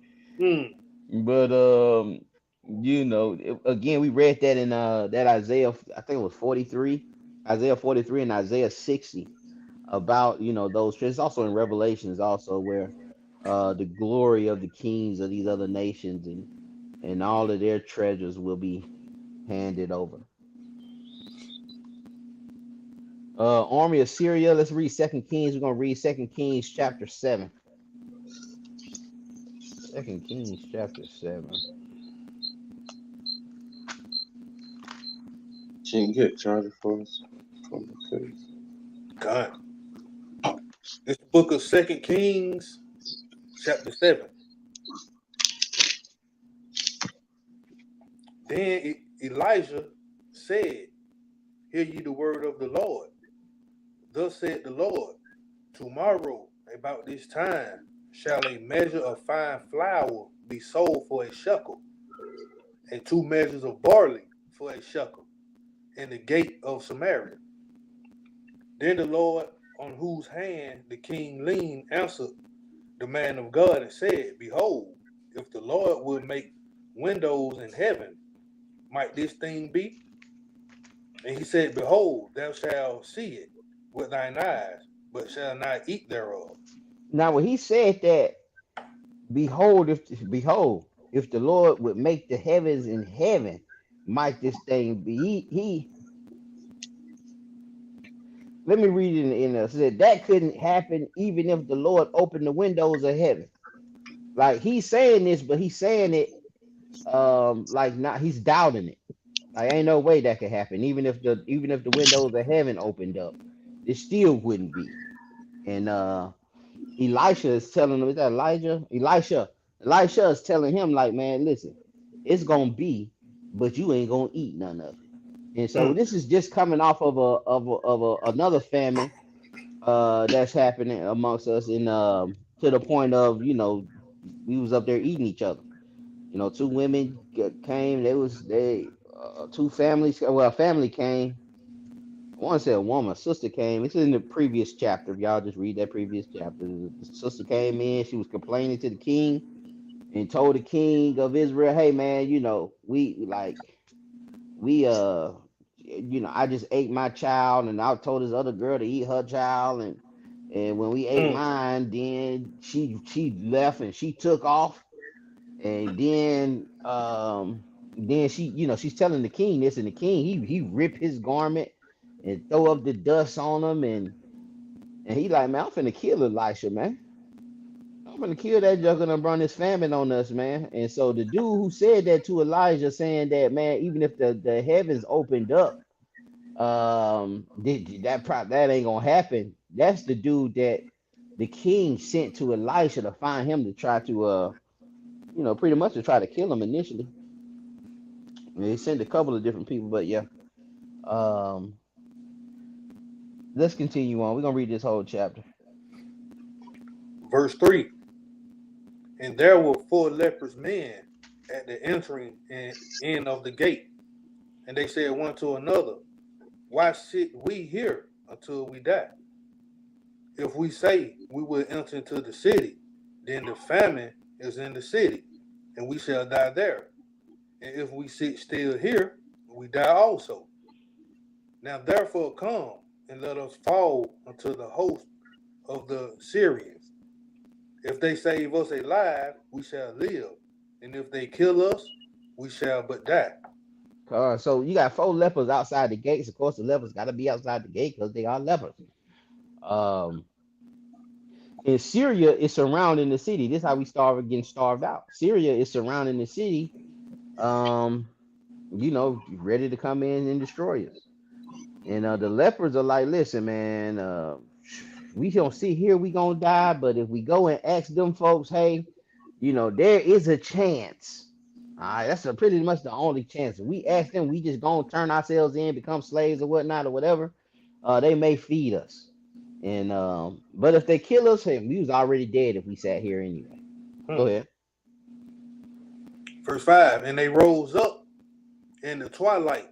But again, we read that in that Isaiah, I think it was 43, Isaiah 43 and Isaiah 60 about those. It's also in Revelations also where the glory of the kings of these other nations and all of their treasures will be handed over. Army of Syria. Let's read 2 Kings. We're gonna read 2 Kings chapter 7. 2 Kings chapter 7. Can you get Charlie for us? God. It's the book of 2 Kings, chapter 7. Then Elijah said, hear ye the word of the Lord. Thus said the Lord, tomorrow about this time shall a measure of fine flour be sold for a shekel, and 2 measures of barley for a shekel, in the gate of Samaria. Then the Lord, on whose hand the king leaned, answered the man of God and said, behold, if the Lord would make windows in heaven, might this thing be? And he said, behold, thou shalt see it with thine eyes, but shall not eat thereof. Now, when he said that, behold, if the Lord would make the heavens in heaven, might this thing be? Let me read it in there. It said that couldn't happen even if the Lord opened the windows of heaven. Like he's saying this, but he's saying it like not. He's doubting it. Like ain't no way that could happen. Even if the windows of heaven opened up, it still wouldn't be. And Elisha is telling him, is that Elijah? Elisha is telling him, like, man, listen, it's gonna be, but you ain't gonna eat none of it. And so this is just coming off of another famine that's happening amongst us, and to the point of we was up there eating each other. 2 women came. Two families. Well, a family came. I want to say a woman, a sister came. It's in the previous chapter. If y'all just read that previous chapter, the sister came in. She was complaining to the king and told the king of Israel, "Hey, man, I just ate my child, and I told this other girl to eat her child, and when we ate mine, then she left and she took off, and then she's telling the king this, and the king he ripped his garment and throw up the dust on him, and he like, man, I'm finna kill Elisha, man. I'm gonna kill that joker and run this famine on us, man." And so the dude who said that to Elijah, saying that, man, even if the heavens opened up, that ain't gonna happen. That's the dude that the king sent to Elisha to find him to try to pretty much to try to kill him initially. And he sent a couple of different people, but yeah. Let's continue on. We're gonna read this whole chapter. Verse 3. And there were 4 leprous men at the entering and end of the gate. And they said one to another, why sit we here until we die? If we say we will enter into the city, then the famine is in the city, and we shall die there. And if we sit still here, we die also. Now therefore come, and let us fall unto the host of the Syrians. If they save us alive, we shall live. And if they kill us, we shall but die. So you got 4 lepers outside the gates. Of course, the lepers got to be outside the gate because they are lepers. Um, in Syria is surrounding the city. This is how we getting starved out. Syria is surrounding the city. Um, ready to come in and destroy us. And the lepers are like, listen, man, we don't see here we gonna die, but if we go and ask them folks, hey, there is a chance. All right, that's pretty much the only chance. If we ask them, we just gonna turn ourselves in, become slaves or whatnot or whatever. They may feed us. And but if they kill us, hey, we was already dead if we sat here anyway. Go ahead. Verse 5, and they rose up in the twilight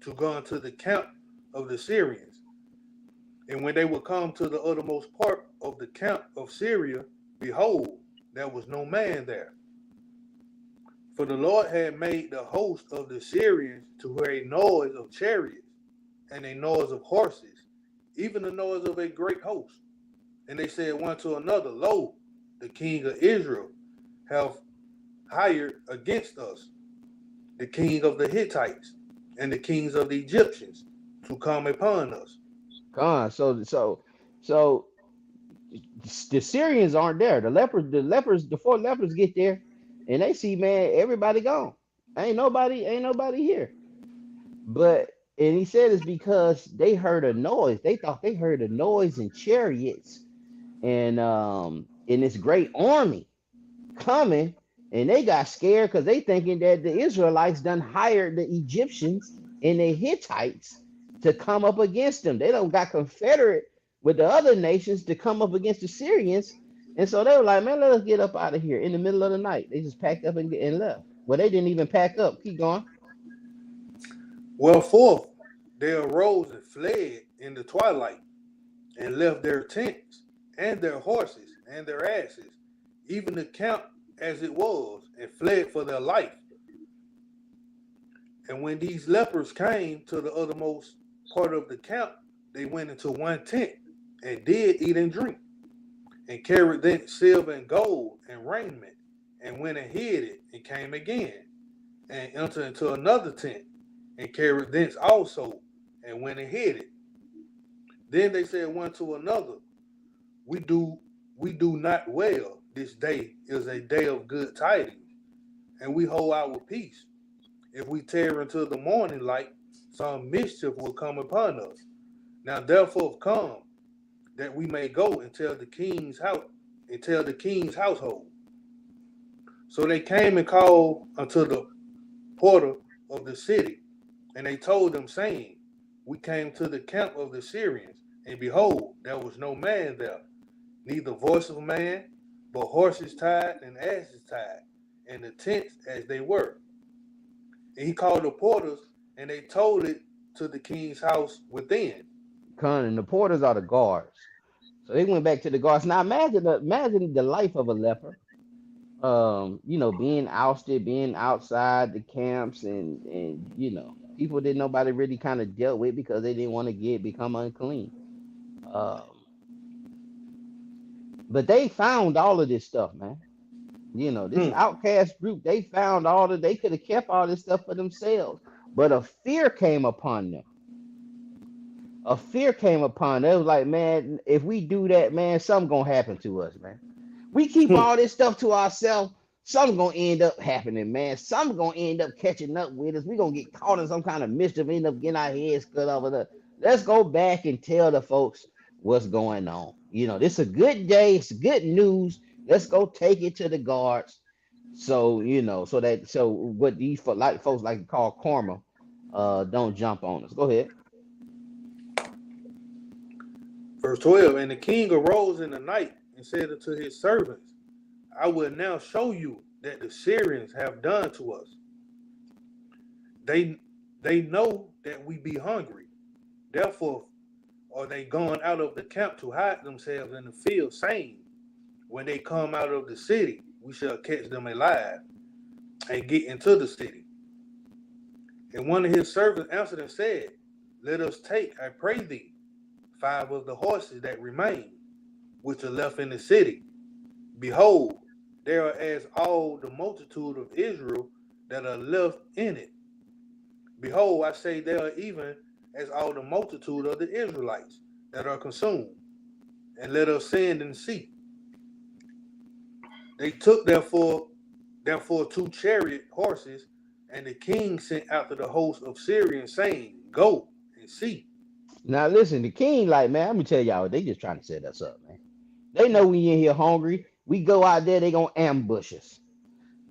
to go into the camp of the Syrians. And when they would come to the uttermost part of the camp of Syria, behold, there was no man there. For the Lord had made the host of the Syrians to hear a noise of chariots and a noise of horses, even the noise of a great host. And they said one to another, lo, the king of Israel have hired against us the king of the Hittites and the kings of the Egyptians to come upon us. So the Syrians aren't there. The 4 lepers get there, and they see, man, everybody gone. Ain't nobody here. And he said it's because they heard a noise. They thought they heard a noise in chariots and in this great army coming, and they got scared because they thinking that the Israelites done hired the Egyptians and the Hittites to come up against them. They don't got confederate with the other nations to come up against the Syrians. And so they were like, man, let us get up out of here in the middle of the night. They just packed up and left. Well, they didn't even pack up. Keep going. Well, forth they arose and fled in the twilight and left their tents and their horses and their asses, even the camp as it was, and fled for their life. And when these lepers came to the uttermost part of the camp, they went into one tent and did eat and drink, and carried thence silver and gold and raiment, and went and hid it, and came again, and entered into another tent, and carried thence also, and went and hid it. Then they said one to another, we do not well. This day is a day of good tidings, and we hold our peace. If we tear into the morning light, some mischief will come upon us. Now therefore come, that we may go and tell the king's household. So they came and called unto the porter of the city, and they told them, saying, we came to the camp of the Syrians, and behold, there was no man there, neither voice of man, but horses tied and asses tied, and the tents as they were. And he called the porters, and they told it to the king's house within. And the porters are the guards. So they went back to the guards. Now imagine the life of a leper. Being ousted, being outside the camps, and people that nobody really kind of dealt with because they didn't want to become unclean. But they found all of this stuff, man. This outcast group, they found they could have kept all this stuff for themselves. But a fear came upon them. A fear came upon them. It was like, man, if we do that, man, something gonna happen to us, man. We keep all this stuff to ourselves, something gonna end up happening, man. Something gonna end up catching up with us. We gonna get caught in some kind of mischief, end up getting our heads cut off. Let's go back and tell the folks what's going on. This is a good day. It's good news. Let's go take it to the guards. So what these folks like to call karma, don't jump on us. Go ahead. Verse 12, and the king arose in the night and said unto his servants, I will now show you that the Syrians have done to us. They know that we be hungry. Therefore are they gone out of the camp to hide themselves in the field, saying, when they come out of the city, we shall catch them alive and get into the city. And one of his servants answered and said, let us take, I pray thee, 5 of the horses that remain, which are left in the city. Behold, they are as all the multitude of Israel that are left in it. Behold, I say they are even as all the multitude of the Israelites that are consumed. And let us send and see. They took therefore 2 chariot horses, and the king sent after the host of Syrians, saying, Go and see. Now listen, the king, like, man, I'm gonna tell y'all, they just trying to set us up, man. They know we in here hungry. We go out there, they gonna ambush us.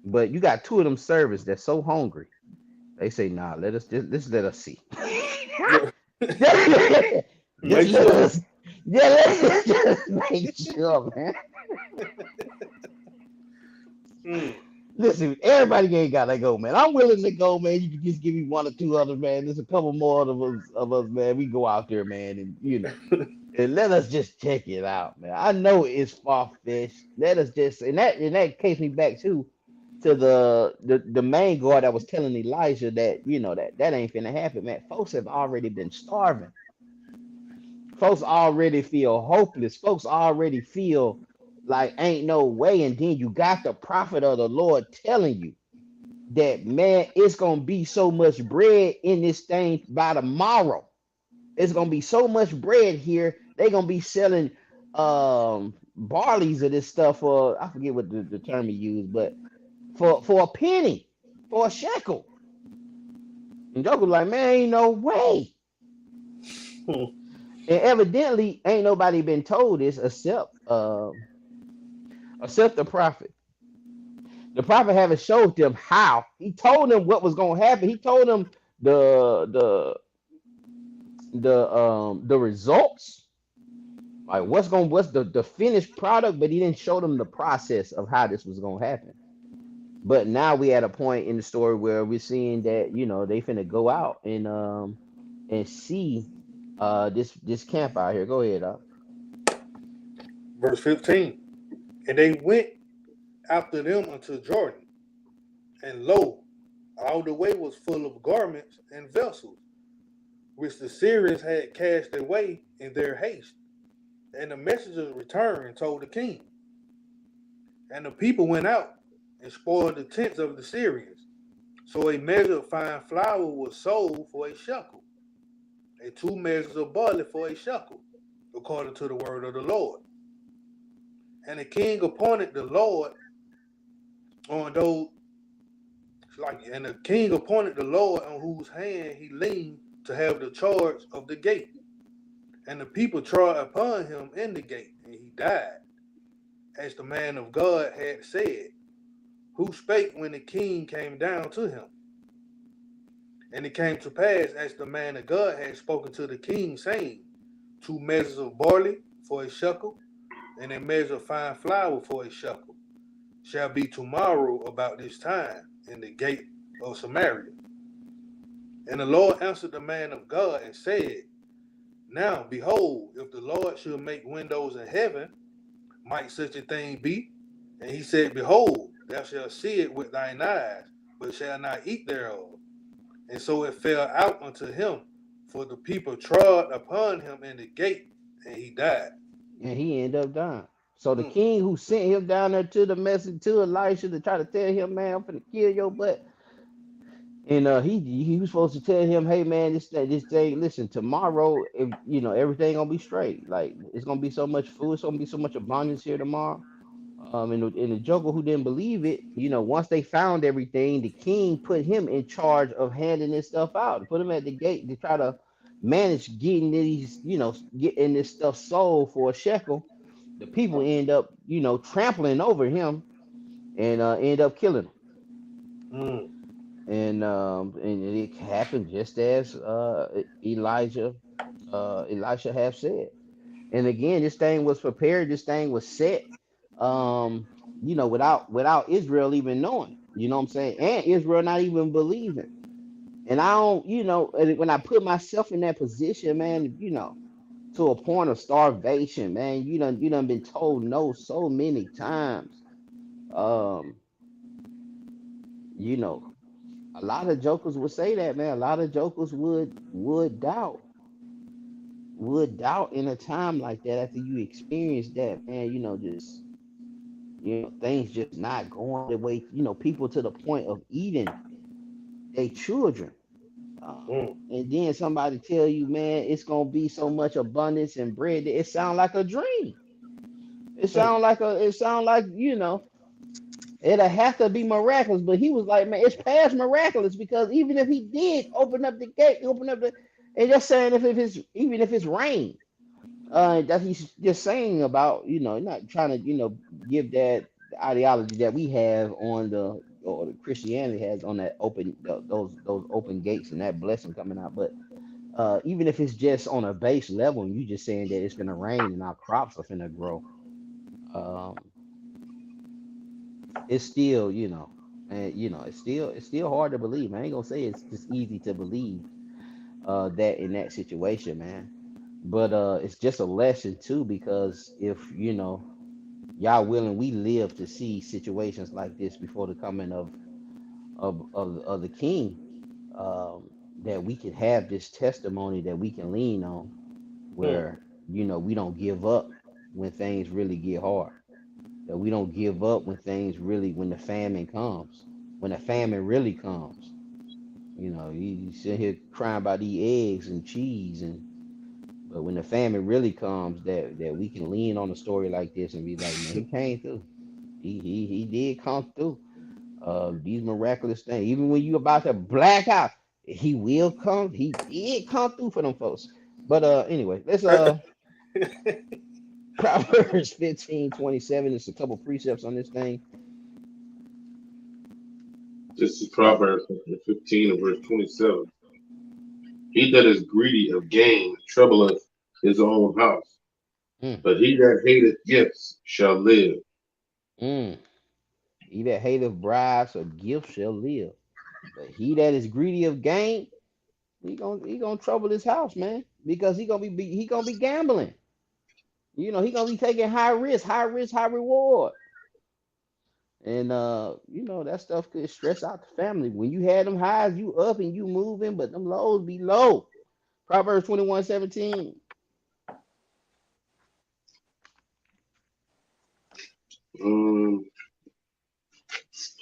But you got two of them servants that's so hungry. They say, nah, let us see. Yeah. just Make let sure. us, yeah, let's just make sure, man. Mm. Listen, everybody ain't gotta go, man. I'm willing to go, man. You can just give me one or two others, man. There's a couple more of us, man. We go out there, man, and and let us just check it out, man. I know it's far fetched. Let us just, and that takes me back to the main guard that was telling Elijah that that ain't finna happen, man. Folks have already been starving. Folks already feel hopeless. Folks already feel like ain't no way. And then you got the prophet of the Lord telling you that, man, it's gonna be so much bread in this thing by tomorrow. It's gonna be so much bread here. They're gonna be selling barleys of this stuff for, I forget what the term he used, but for a penny, for a shekel. And Joker was like, man, ain't no way. And evidently, ain't nobody been told this except the prophet. The prophet haven't showed them how. He told them what was gonna happen. He told them the the results, like what's the finished product, but he didn't show them the process of how this was gonna happen. But now we at a point in the story where we're seeing that they finna go out and see this camp out here. Go ahead, Verse 15. And they went after them unto Jordan, and lo, all the way was full of garments and vessels, which the Syrians had cast away in their haste. And the messengers returned and told the king. And the people went out and spoiled the tents of the Syrians. So a measure of fine flour was sold for a shekel, and 2 measures of barley for a shekel, according to the word of the Lord. And the king appointed the Lord on those and the king appointed the Lord on whose hand he leaned to have the charge of the gate. And the people trod upon him in the gate, and he died, as the man of God had said, who spake when the king came down to him. And it came to pass, as the man of God had spoken to the king, saying, 2 measures of barley for a shekel, and a measure of fine flour for a shekel, shall be tomorrow about this time in the gate of Samaria. And the Lord answered the man of God and said, Now, behold, if the Lord should make windows in heaven, might such a thing be? And he said, Behold, thou shalt see it with thine eyes, but shalt not eat thereof. And so it fell out unto him, for the people trod upon him in the gate, and he died. and he ended up dying. So the Mm. king who sent him down there to the message to Elisha to try to tell him, man, I'm finna kill your butt. And he was supposed to tell him, hey man, this thing, listen, tomorrow, if everything gonna be straight. Like it's gonna be so much food, it's gonna be so much abundance here tomorrow. And the Joker who didn't believe it, once they found everything, the king put him in charge of handing this stuff out, put him at the gate to try to manage getting these, getting this stuff sold for a shekel. The people end up, trampling over him and end up killing him. Mm. And it happened just as Elisha have said. And again, this thing was prepared, this thing was set, without Israel even knowing. You know what I'm saying? And Israel not even believing. And I don't, and when I put myself in that position, man, to a point of starvation, man, you done been told no so many times. Um, you know, a lot of jokers would say that, man. A lot of jokers would doubt in a time like that after you experience that, man. Just things just not going the way. People to the point of eating they children. Mm. And then somebody tell you, man, it's gonna be so much abundance and bread. It sound like a dream. Mm. It sound like, it'll have to be miraculous. But he was like, man, it's past miraculous because even if he did open up the gate, open up the, and just saying if it's even if it's rain, that he's just saying about, not trying to, give that ideology that we have on the or the Christianity has on that those open gates and that blessing coming out. But even if it's just on a base level and you just saying that it's gonna rain and our crops are gonna grow, um, it's still, and it's still hard to believe. I ain't gonna say it's just easy to believe that in that situation, man. But it's just a lesson too, because if y'all willing, we live to see situations like this before the coming of the King. That we can have this testimony that we can lean on, Mm. where we don't give up when things really get hard. That we don't give up when the famine comes. When the famine really comes, you sit here crying about these eggs and cheese, but when the famine really comes, that we can lean on a story like this and be like, man, he came through. He did come through. These miraculous things. Even when you about to black out, he will come. He did come through for them folks. But anyway, let's Proverbs 15:27. There's a couple precepts on this thing. This is Uh, Proverbs chapter 15 and verse 27. He that is greedy of gain troubleth his own house, mm, but he that hateth gifts shall live. mm. He that hateth bribes or gifts shall live. But he that is greedy of gain, he gonna trouble his house, man, because he gonna be gambling. He gonna be taking high risk, high reward. And that stuff could stress out the family. When you had them highs, you up and you moving, but them lows be low. Proverbs 21:17.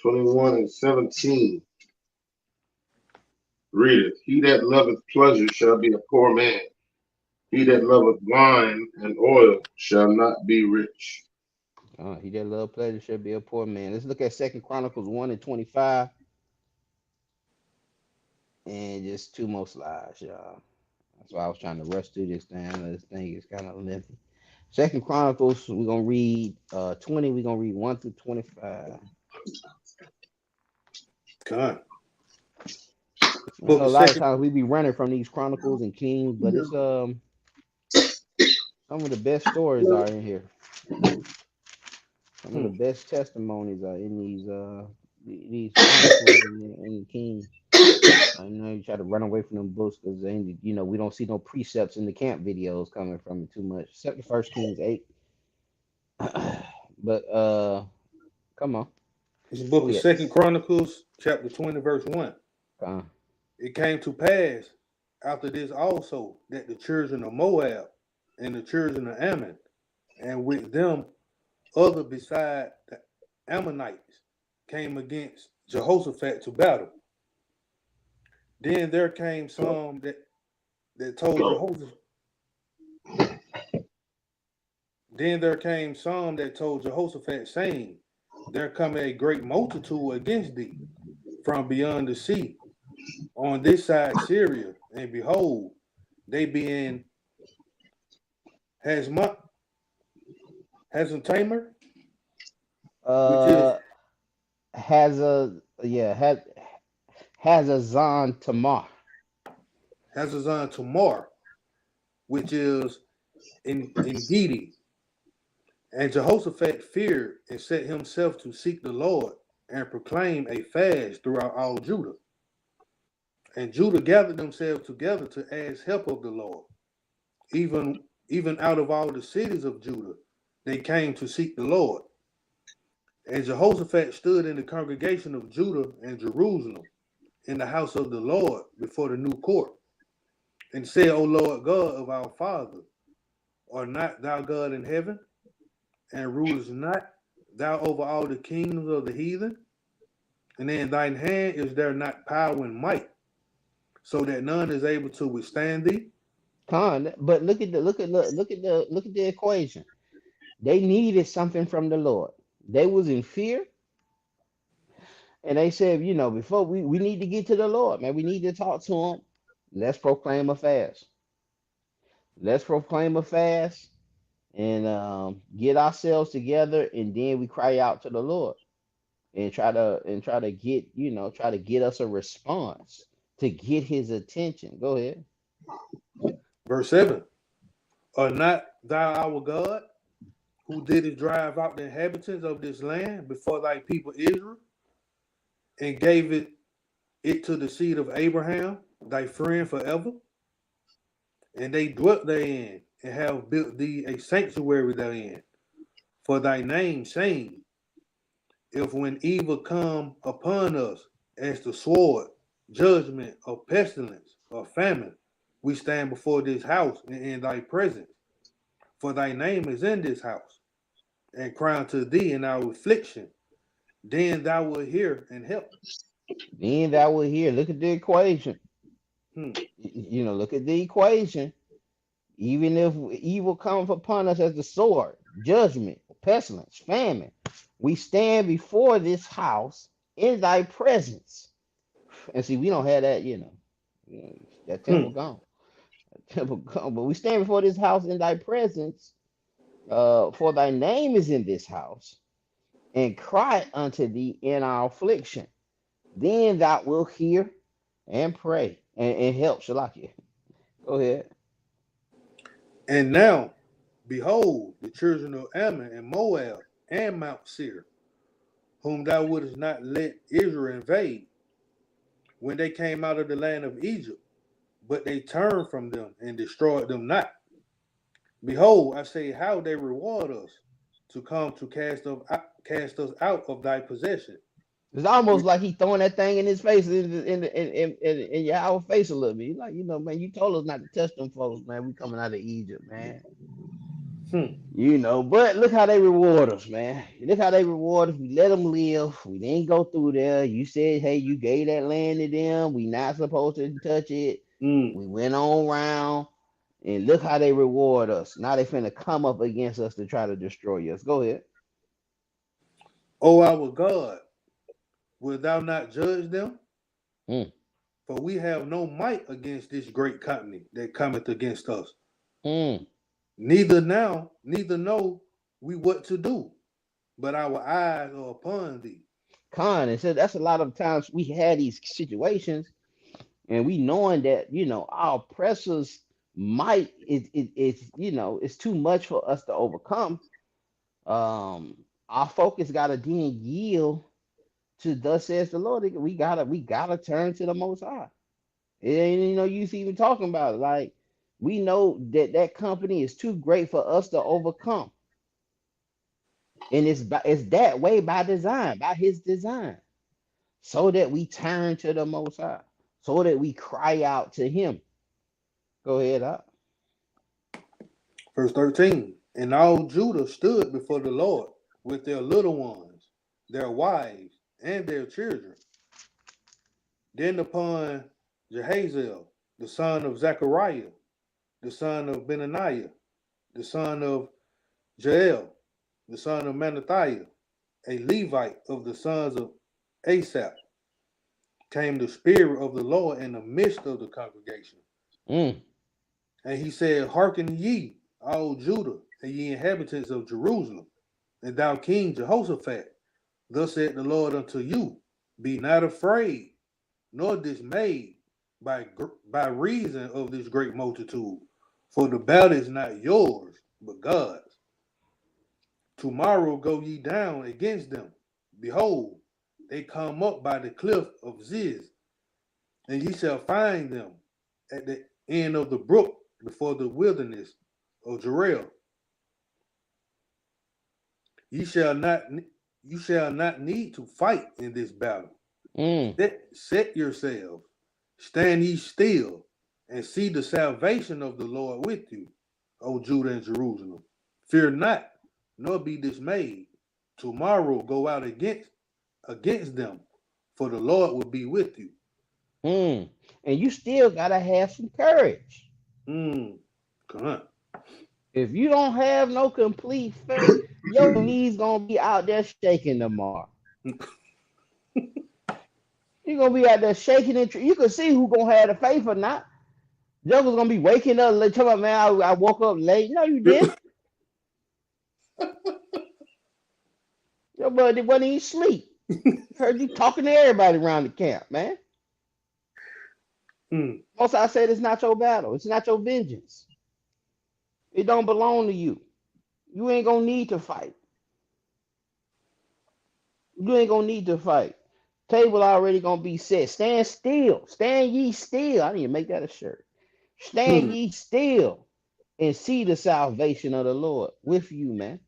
21 and 17. Readeth, he that loveth pleasure shall be a poor man. He that loveth wine and oil shall not be rich. He that love pleasure should be a poor man. Let's look at Second Chronicles 1 and 25. And just two more slides, y'all. That's why I was trying to rush through this thing. I know this thing is kind of lengthy. Second Chronicles, we're gonna read 20, we're gonna read 1 through 25. God. I Book know a of lot of Second. times we be running from these Chronicles and Kings, but it's some of the best stories are in here. Some of the Hmm. best testimonies are in these Chronicles and Kings. I know you try to run away from them books because we don't see no precepts in the camp videos coming from it too much, except the First Kings 8. But come on, It's the where book of we at? Second Chronicles, chapter 20, verse 1. Uh, It came to pass after this also that the children of Moab and the children of Ammon, and with them other beside the Ammonites, came against Jehoshaphat to battle. Then there came some that told Go. Jehoshaphat. Then there came some that told Jehoshaphat, saying, there come a great multitude against thee from beyond the sea, on this side Syria, and behold, they be in Hazmon Hazatamer, which is uh, has a yeah has a Zon Tamar. Hazazon Tamar, which is in Gedi. And Jehoshaphat feared and set himself to seek the Lord and proclaim a fast throughout all Judah. And Judah gathered themselves together to ask help of the Lord. Even out of all the cities of Judah, they came to seek the Lord. And Jehoshaphat stood in the congregation of Judah and Jerusalem in the house of the Lord before the new court, and said, O Lord God of our father, art not thou God in heaven, and rulest not thou over all the kingdoms of the heathen? And in thine hand is there not power and might, so that none is able to withstand thee? But look at the equation. They needed something from the Lord. They was in fear, and they said, before we need to get to the Lord, man. We need to talk to him. Let's proclaim a fast. Let's proclaim a fast and get ourselves together, and then we cry out to the Lord and try to get try to get us a response to get his attention. Go ahead. Verse 7. Are not thou our God, who didst drive out the inhabitants of this land before thy people Israel, and gave it to the seed of Abraham, thy friend forever? And they dwelt therein, and have built thee a sanctuary therein, for thy name, saying, if when evil come upon us, as the sword, judgment, or pestilence, or famine, we stand before this house and in thy presence. For thy name is in this house, and cry unto thee in our affliction. Then thou wilt hear and help. Then thou will hear. Look at the equation. Hmm. Look at the equation. Even if evil comes upon us as the sword, judgment, pestilence, famine, we stand before this house in thy presence. And see, we don't have that, that temple gone. That temple gone. But we stand before this house in thy presence, for thy name is in this house, and cry unto thee in our affliction. Then thou wilt hear and pray and help. Shalakia. Go ahead. And now, behold, the children of Ammon and Moab and Mount Seir, whom thou wouldest not let Israel invade, when they came out of the land of Egypt, but they turned from them and destroyed them not. Behold, I say how they reward us to come to cast us out of thy possession. It's almost like he throwing that thing in his face, in your face a little bit. He's like, man, you told us not to touch them folks, man. We coming out of Egypt, man. But look how they reward us, man. Look how they reward us. We let them live. We didn't go through there. You said, hey, you gave that land to them. We not supposed to touch it. We went on round, and look how they reward us. Now they finna come up against us to try to destroy us. Go ahead. O our God, wilt thou not judge them? For we have no might against this great company that cometh against us. Neither know we what to do, but our eyes are upon thee. And so that's a lot of times we had these situations, and we knowing that our oppressors might it's too much for us to overcome. Our focus gotta then yield to thus says the Lord. We gotta turn to the Most High. It ain't no use even talking about it. Like, we know that company is too great for us to overcome, and it's that way by design, by His design, so that we turn to the Most High, so that we cry out to Him. Go ahead, up. Verse 13. And all Judah stood before the Lord with their little ones, their wives, and their children. Then upon Jehaziel, the son of Zechariah, the son of Benaniah, the son of Jael, the son of Manathiah, a Levite of the sons of Asaph, came the Spirit of the Lord in the midst of the congregation. And he said, hearken ye, all Judah, and ye inhabitants of Jerusalem, and thou King Jehoshaphat. Thus said the Lord unto you, be not afraid, nor dismayed by reason of this great multitude, for the battle is not yours, but God's. Tomorrow go ye down against them. Behold, they come up by the cliff of Ziz, and ye shall find them at the end of the brook before the wilderness of Jerel. You shall not need to fight in this battle. Set yourselves, stand ye still, and see the salvation of the Lord with you, O Judah and Jerusalem. Fear not, nor be dismayed. Tomorrow go out against them, for the Lord will be with you. And you still gotta have some courage. Come on. If you don't have no complete faith, your knees gonna be out there shaking tomorrow. You're gonna be out there shaking it. You can see who gonna have the faith or not. Joker's gonna be waking up late. Talking about, man, I woke up late. No, you didn't. Your buddy wasn't even sleep. Heard you talking to everybody around the camp, man. Most I said it's not your battle. It's not your vengeance. It don't belong to you. You ain't gonna need to fight. You ain't gonna need to fight. Table already gonna be set. Stand still. Stand ye still. I need to make that a shirt. Stand ye still and see the salvation of the Lord with you, man.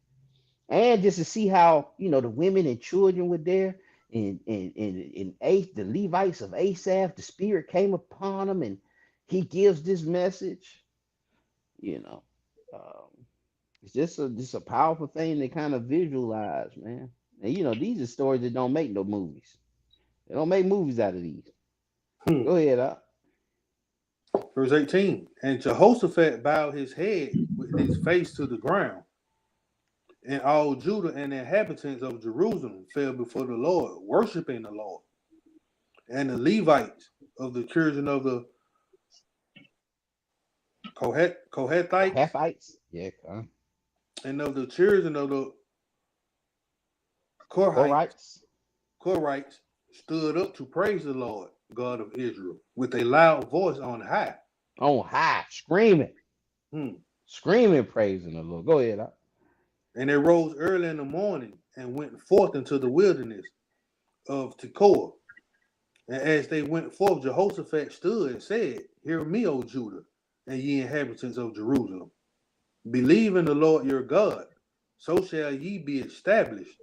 And just to see how, the women and children were there, and the Levites of Asaph, the Spirit came upon them, and he gives this message. It's just a powerful thing to kind of visualize, man. And these are stories that don't make no movies. They don't make movies out of these. Go ahead, Verse 18. And Jehoshaphat bowed his head with his face to the ground. And all Judah and the inhabitants of Jerusalem fell before the Lord, worshiping the Lord. And the Levites of the children of the Kohathites, yeah, and of the children of the Korhites stood up to praise the Lord, God of Israel, with a loud voice on high. On high, screaming. Screaming, praising the Lord. Go ahead. And they rose early in the morning and went forth into the wilderness of Tekoa. And as they went forth, Jehoshaphat stood and said, Hear me, O Judah, and ye inhabitants of Jerusalem. Believe in the Lord your God, so shall ye be established.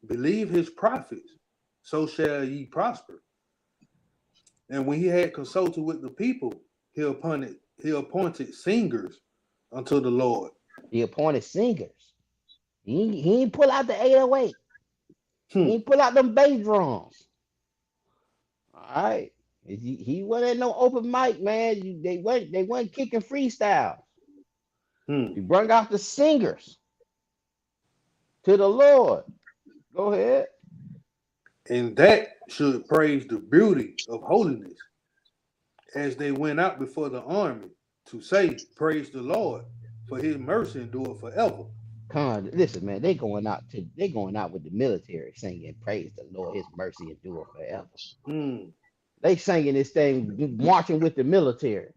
Believe his prophets, so shall ye prosper. And when he had consulted with the people, he appointed singers unto the Lord. He appointed singers. He ain't pull out the 808. He ain't pull out them bass drums. All right. He wasn't at no open mic, man. They weren't kicking freestyles. He brought out the singers to the Lord. Go ahead. And that should praise the beauty of holiness, as they went out before the army to say, Praise the Lord, for his mercy endure forever. Listen, man, they going out with the military singing, Praise the Lord, his mercy endure forever. They singing this thing, marching with the military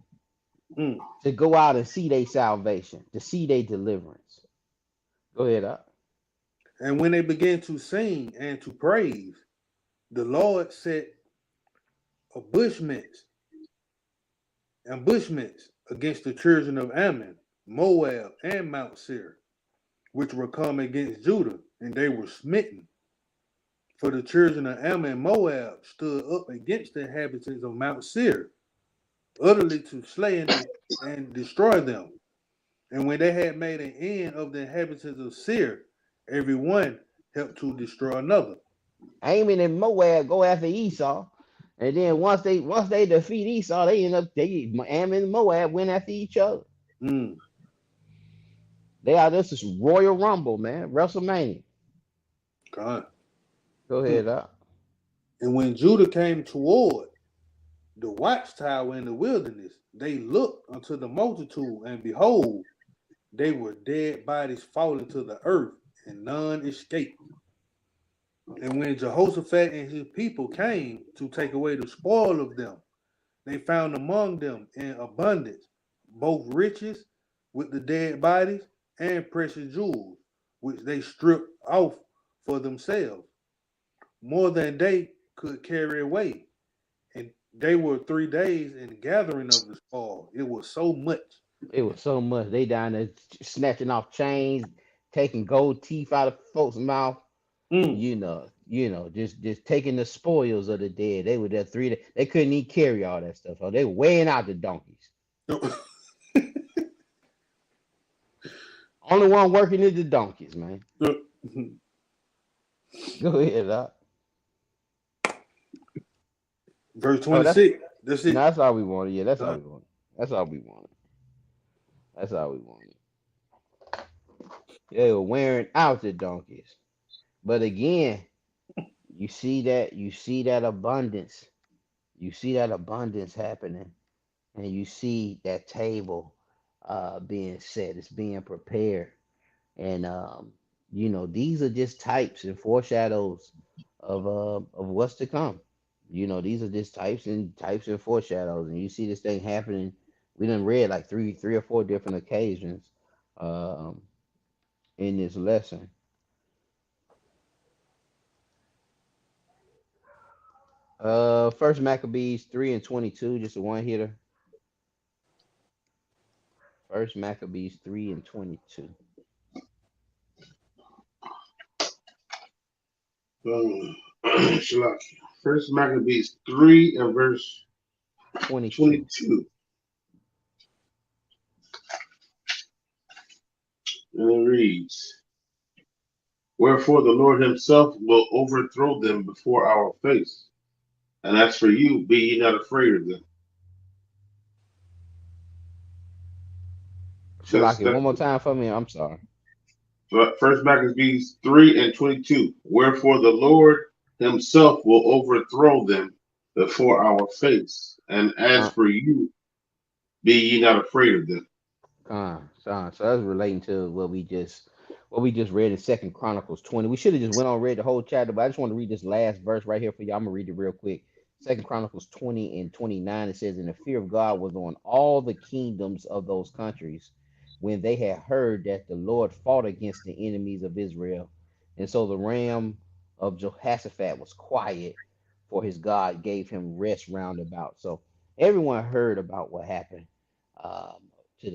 to go out and see their salvation, to see their deliverance. Go ahead. And when they began to sing and to praise, the Lord set ambushments against the children of Ammon, Moab, and Mount Seir, which were come against Judah, and they were smitten. For the children of Ammon and Moab stood up against the inhabitants of Mount Seir, utterly to slay and destroy them. And when they had made an end of the inhabitants of Seir, every one helped to destroy another. Ammon and Moab go after Esau, and then once they defeat Esau, Ammon and Moab went after each other. This is Royal Rumble, man, WrestleMania. God. Go ahead, And when Judah came toward the watchtower in the wilderness, they looked unto the multitude, and behold, they were dead bodies falling to the earth, and none escaped. And when Jehoshaphat and his people came to take away the spoil of them, they found among them in abundance both riches with the dead bodies and precious jewels, which they stripped off for themselves, more than they could carry away. And they were 3 days in the gathering of the spoil. It was so much. They down there snatching off chains, taking gold teeth out of folks' mouth. Just taking the spoils of the dead. They were there 3 days. They couldn't even carry all that stuff. So they were weighing out the donkeys. Only one working is the donkeys, man. Go ahead, Verse Oh, that's 26. That's no, it. that's all we wanted. Yeah, that's all Uh, we wanted. That's all we wanted. That's all we wanted. They were wearing out the donkeys. But again, you see that abundance. You see that abundance happening, and you see that table being set. It's being prepared. And these are just types and foreshadows of what's to come. These are just types and foreshadows, and you see this thing happening. We done read like three or four different occasions um, in this lesson. First Maccabees 3:22, just a one hitter. First Maccabees 3:22. Shalaki. First Maccabees 3 and verse 22. 22. And it reads, wherefore the Lord himself will overthrow them before our face. And as for you, be ye not afraid of them. That's Shalaki, one more time for me. I'm sorry. First Maccabees 3 and 22. Wherefore the Lord himself will overthrow them before our face. And as Uh, for you, be ye not afraid of them. So that's relating to what we just read in Second Chronicles 20. We should have just went on and read the whole chapter, but I just want to read this last verse right here for you. I'm gonna read it real quick. Second Chronicles 20 and 29. It says, "And the fear of God was on all the kingdoms of those countries, when they had heard that the Lord fought against the enemies of Israel. And so the realm of Jehoshaphat was quiet, for his God gave him rest round about." So everyone heard about what happened um, to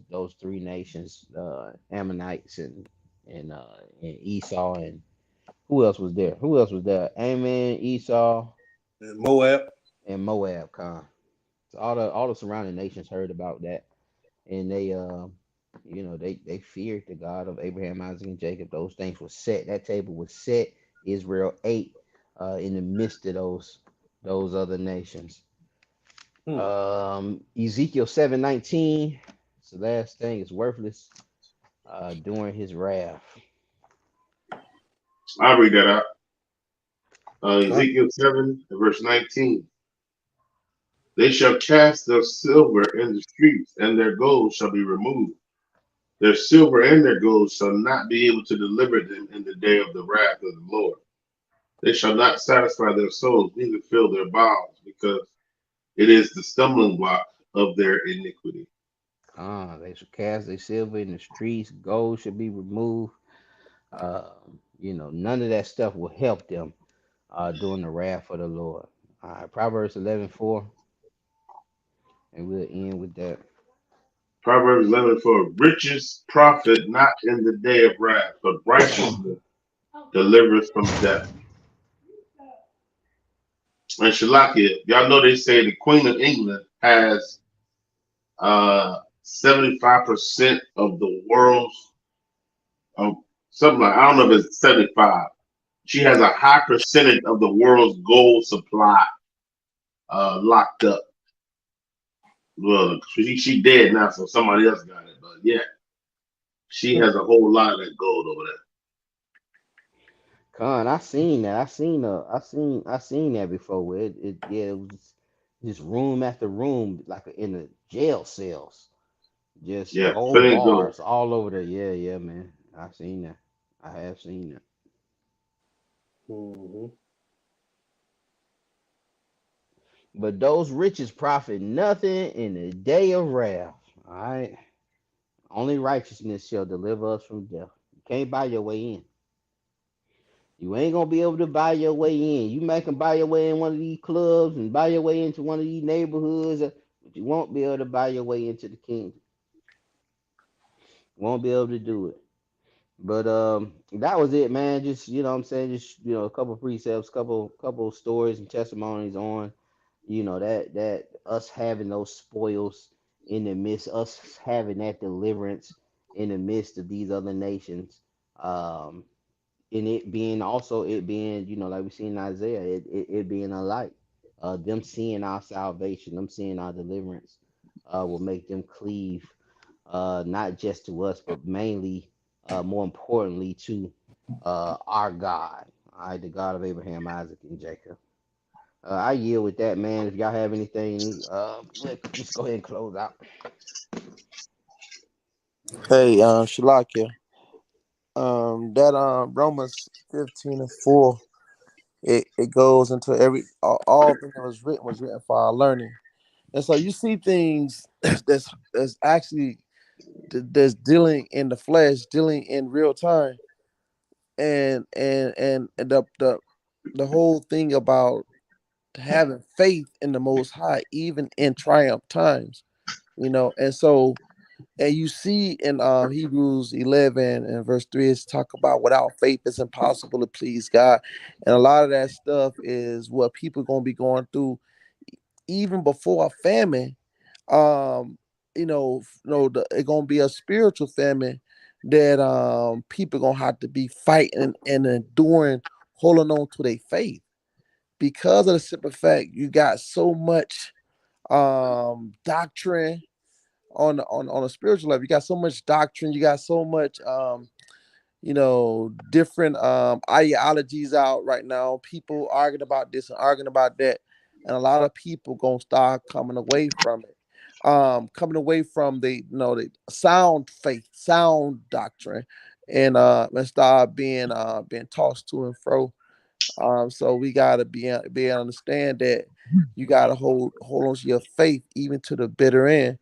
those three nations, Ammonites and Esau, and who else was there? Who else was there? Ammon, Esau, and Moab. and Moab. So all the surrounding nations heard about that, and they feared the God of Abraham, Isaac, and Jacob. Those things were set. That table was set. Israel ate in the midst of those other nations. Hmm. Ezekiel 7:19. So last thing is worthless during his wrath. I'll read that out. Huh? Ezekiel 7 and verse 19. They shall cast their silver in the streets, and their gold shall be removed. Their silver and their gold shall not be able to deliver them in the day of the wrath of the Lord. They shall not satisfy their souls, neither fill their bowels, because it is the stumbling block of their iniquity. They should cast their silver in the streets. Gold should be removed. None of that stuff will help them during the wrath of the Lord. All right, Proverbs 11:4, and we'll end with that. Proverbs 11, for riches profit not in the day of wrath, but righteousness delivers from death. And Shalakia, y'all know they say the Queen of England has 75% of the world's, something like, I don't know if it's 75. She has a high percentage of the world's gold supply locked up. Well, she dead now, so somebody else got it. But yeah, she has a whole lot of that gold over there. I seen that. I seen that before. Where it was just room after room, like in the jail cells. Just Yeah, gold filling gold. bars all over there. Yeah, yeah, man. I seen that. I have seen that. Hmm. But those riches profit nothing in the day of wrath. All right. Only righteousness shall deliver us from death. You can't buy your way in. You ain't gonna be able to buy your way in. You may can buy your way in one of these clubs and buy your way into one of these neighborhoods, but you won't be able to buy your way into the kingdom. Won't be able to do it. But that was it, man. Just what I'm saying, just a couple precepts, couple stories and testimonies on, that us having those spoils in the midst, us having that deliverance in the midst of these other nations. Um, and it being also it being, like we see in Isaiah, it being a light. Them seeing our salvation, them seeing our deliverance, will make them cleave, not just to us, but mainly, more importantly, to our God, all right, the God of Abraham, Isaac, and Jacob. I yield with that, man. If y'all have anything, let's go ahead and close out. Hey, Shalakia. That Romans 15:4, it goes into all things that was written for our learning. And so you see things that's actually that's dealing in the flesh, dealing in real time, and the whole thing about having faith in the Most High, even in triumph times, And so, and you see in Hebrews 11 and verse 3, it's talk about without faith it's impossible to please God, and a lot of that stuff is what people gonna be going through even before a famine. It's gonna be a spiritual famine that people gonna have to be fighting and enduring, holding on to their faith because of the simple fact you got so much doctrine on a spiritual level. You got so much doctrine, you got so much different ideologies out right now. People arguing about this and arguing about that, and a lot of people gonna start coming away from it. Coming away from the sound faith, sound doctrine, and start being tossed to and fro. So we gotta be able to understand that you gotta hold on to your faith even to the bitter end.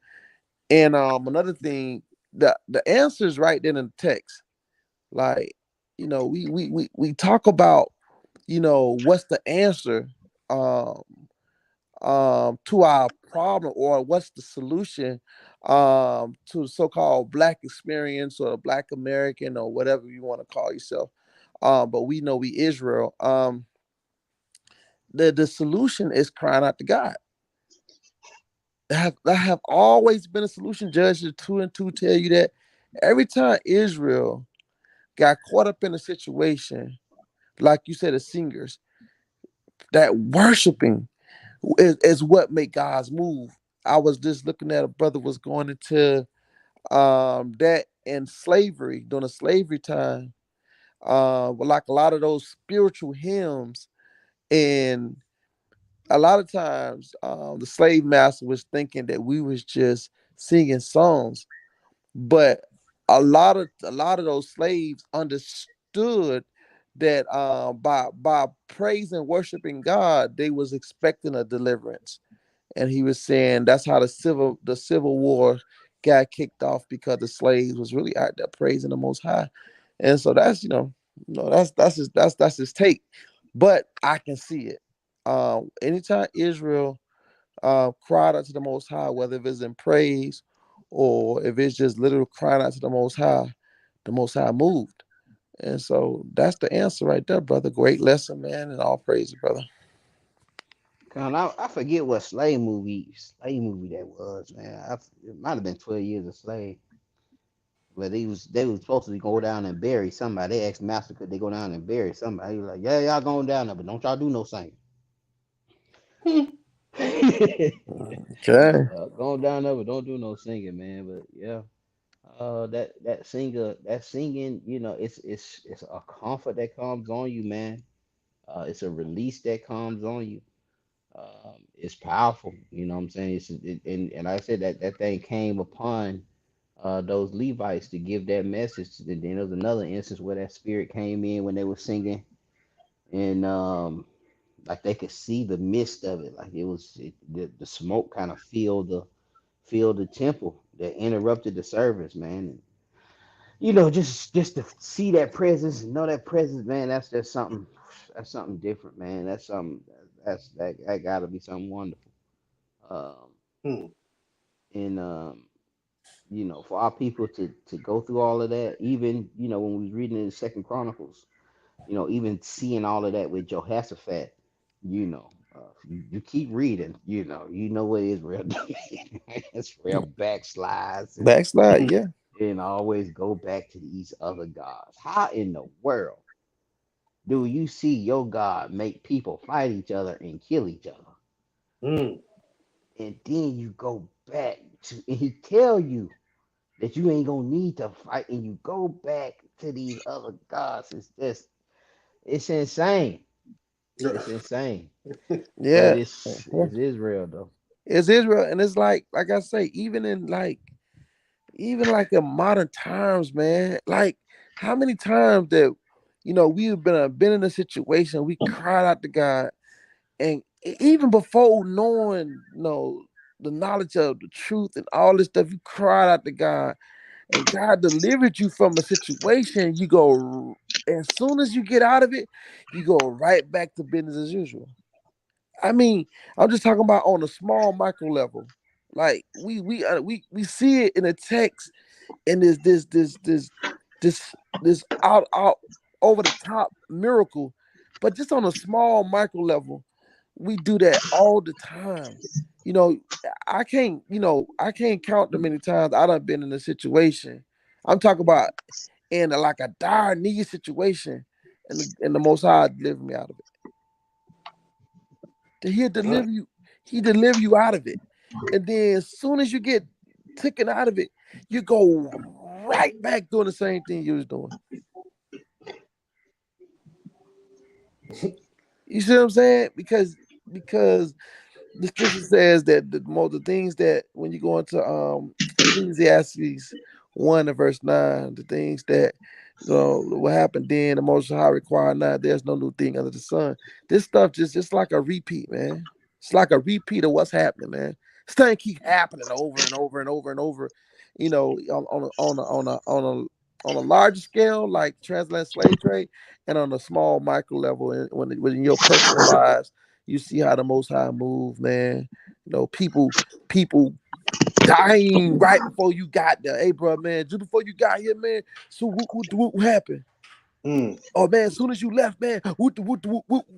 And another thing, the answer is right then in the text. Like, we talk about, what's the answer um to our problem, or what's the solution to the so-called black experience or black American or whatever you want to call yourself. But we know we Israel. The solution is crying out to God. That have always been a solution. Judges 2 and 2 tell you that every time Israel got caught up in a situation, like you said, the singers, that worshiping is what make God's move. I was just looking at a brother was going into that in slavery during the slavery time. But like a lot of those spiritual hymns, and a lot of times the slave master was thinking that we was just singing songs, but a lot of those slaves understood that by praising worshiping God they was expecting a deliverance. And he was saying that's how the civil war got kicked off, because the slaves was really out there praising the Most High. And so that's that's his take. But I can see it. Anytime Israel cried out to the Most High, whether if it's in praise or if it's just literal crying out to the Most High moved. And so that's the answer right there, brother. Great lesson, man, and all praise, brother. I forget what slave movie that was, man. It might have been 12 Years a Slave, but they was supposed to go down and bury somebody. They asked Master could they go down and bury somebody. He was like, yeah, y'all going down there, but don't y'all do no singing. Okay. Going down there, but don't do no singing, man. But yeah, that singing, it's a comfort that comes on you, man. It's a release that comes on you. It's powerful. You know what I'm saying? And like I said, that thing came upon those Levites to give that message. And then there was another instance where that spirit came in when they were singing, and like they could see the mist of it, like the smoke kind of filled the temple that interrupted the service, man. And just to see that presence, know that presence, man. That's just something. That's something different, man. That's something. That got to be something wonderful. Um, Hmm. and for our people to go through all of that, even when we was reading in Second Chronicles, even seeing all of that with Jehoshaphat, you keep reading, what Israel did. Israel backslides Backslide, yeah. and always go back to these other gods. How in the world? do you see your God make people fight each other and kill each other? Mm. And then you go back to, and he tell you that you ain't gonna need to fight, and you go back to these other gods. It's just, it's insane. It's insane. But Yeah. it's Israel though. It's Israel, and it's like I say, even like in modern times, man. Like how many times that we've been in a situation we cried out to God, and even before knowing the knowledge of the truth and all this stuff, you cried out to God, and God delivered you from a situation. You go as soon as you get out of it, you go right back to business as usual. I mean, I'm just talking about on a small micro level. Like we see it in the text, and this out over the top miracle, but just on a small micro level, we do that all the time. You know, I can't count the many times I done been in a situation. I'm talking about in like a dire need situation, and the Most High delivered me out of it. He'll deliver you. He deliver you out of it, and then as soon as you get taken out of it, you go right back doing the same thing you was doing. You see what I'm saying? Because the scripture says that the things that when you go into Ecclesiastes 1 and verse 9, the things that what happened then, the Most High require not, there's no new thing under the sun. This stuff just like a repeat, man. It's like a repeat of what's happening, man. This thing keep happening over and over and over and over. On a larger scale, like transatlantic slave trade, and on a small micro level, when in your personal lives, you see how the Most High move, man. People dying right before you got there. Hey, bro, man, just before you got here, man. So what happened? Mm. Oh, man, as soon as you left, man, what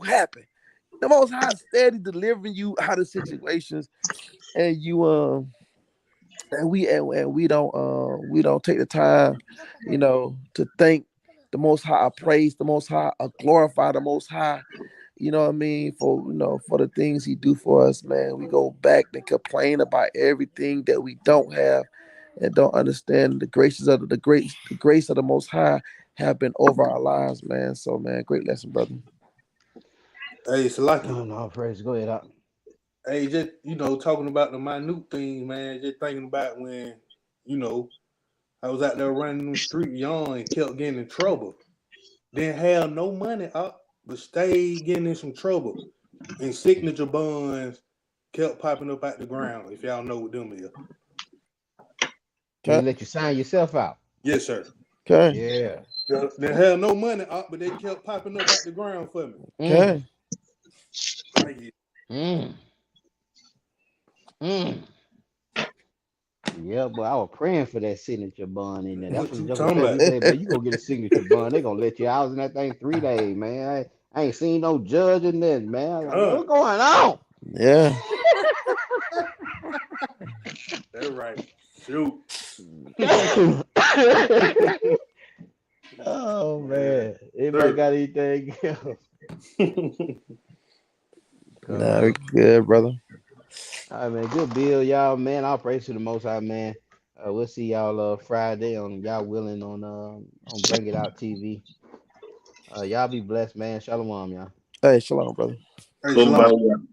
happened? The Most High steady delivering you out of situations, and we don't take the time, to thank the Most High, praise the Most High, glorify the Most High. You know what I mean? For the things he do for us, man. We go back and complain about everything that we don't have and don't understand the grace of the Most High have been over our lives, man. So, man, great lesson, brother. Hey, Salaki. Oh no, praise. Go ahead. Hey, just talking about the minute things, man. Just thinking about when, I was out there running the street young and kept getting in trouble. Didn't have no money up, but stayed getting in some trouble. And signature bonds kept popping up out the ground. If y'all know what them is. They Okay. let you sign yourself out. Yes, sir. Okay. Yeah. They had no money up, but they kept popping up out the ground for me. Okay. Mm. Mm. Yeah, but I was praying for that signature bond in there. That's What what the you Joker talking said. He about? said, "Man, you gonna get a signature bond? They gonna let you out in that thing 3 days, man. I ain't seen no judge in this, man. I'm like, what's going on?" Yeah. That's right. Shoot. Oh man, anybody got anything else? Nah, we good, brother. All right, man. Good bill, y'all, man. I'll praise to the Most High, man. We'll see y'all Friday on y'all willing on Bring It Out TV. Y'all be blessed, man. Shalom, y'all. Hey, shalom, brother. Hey, Shalom. Shalom.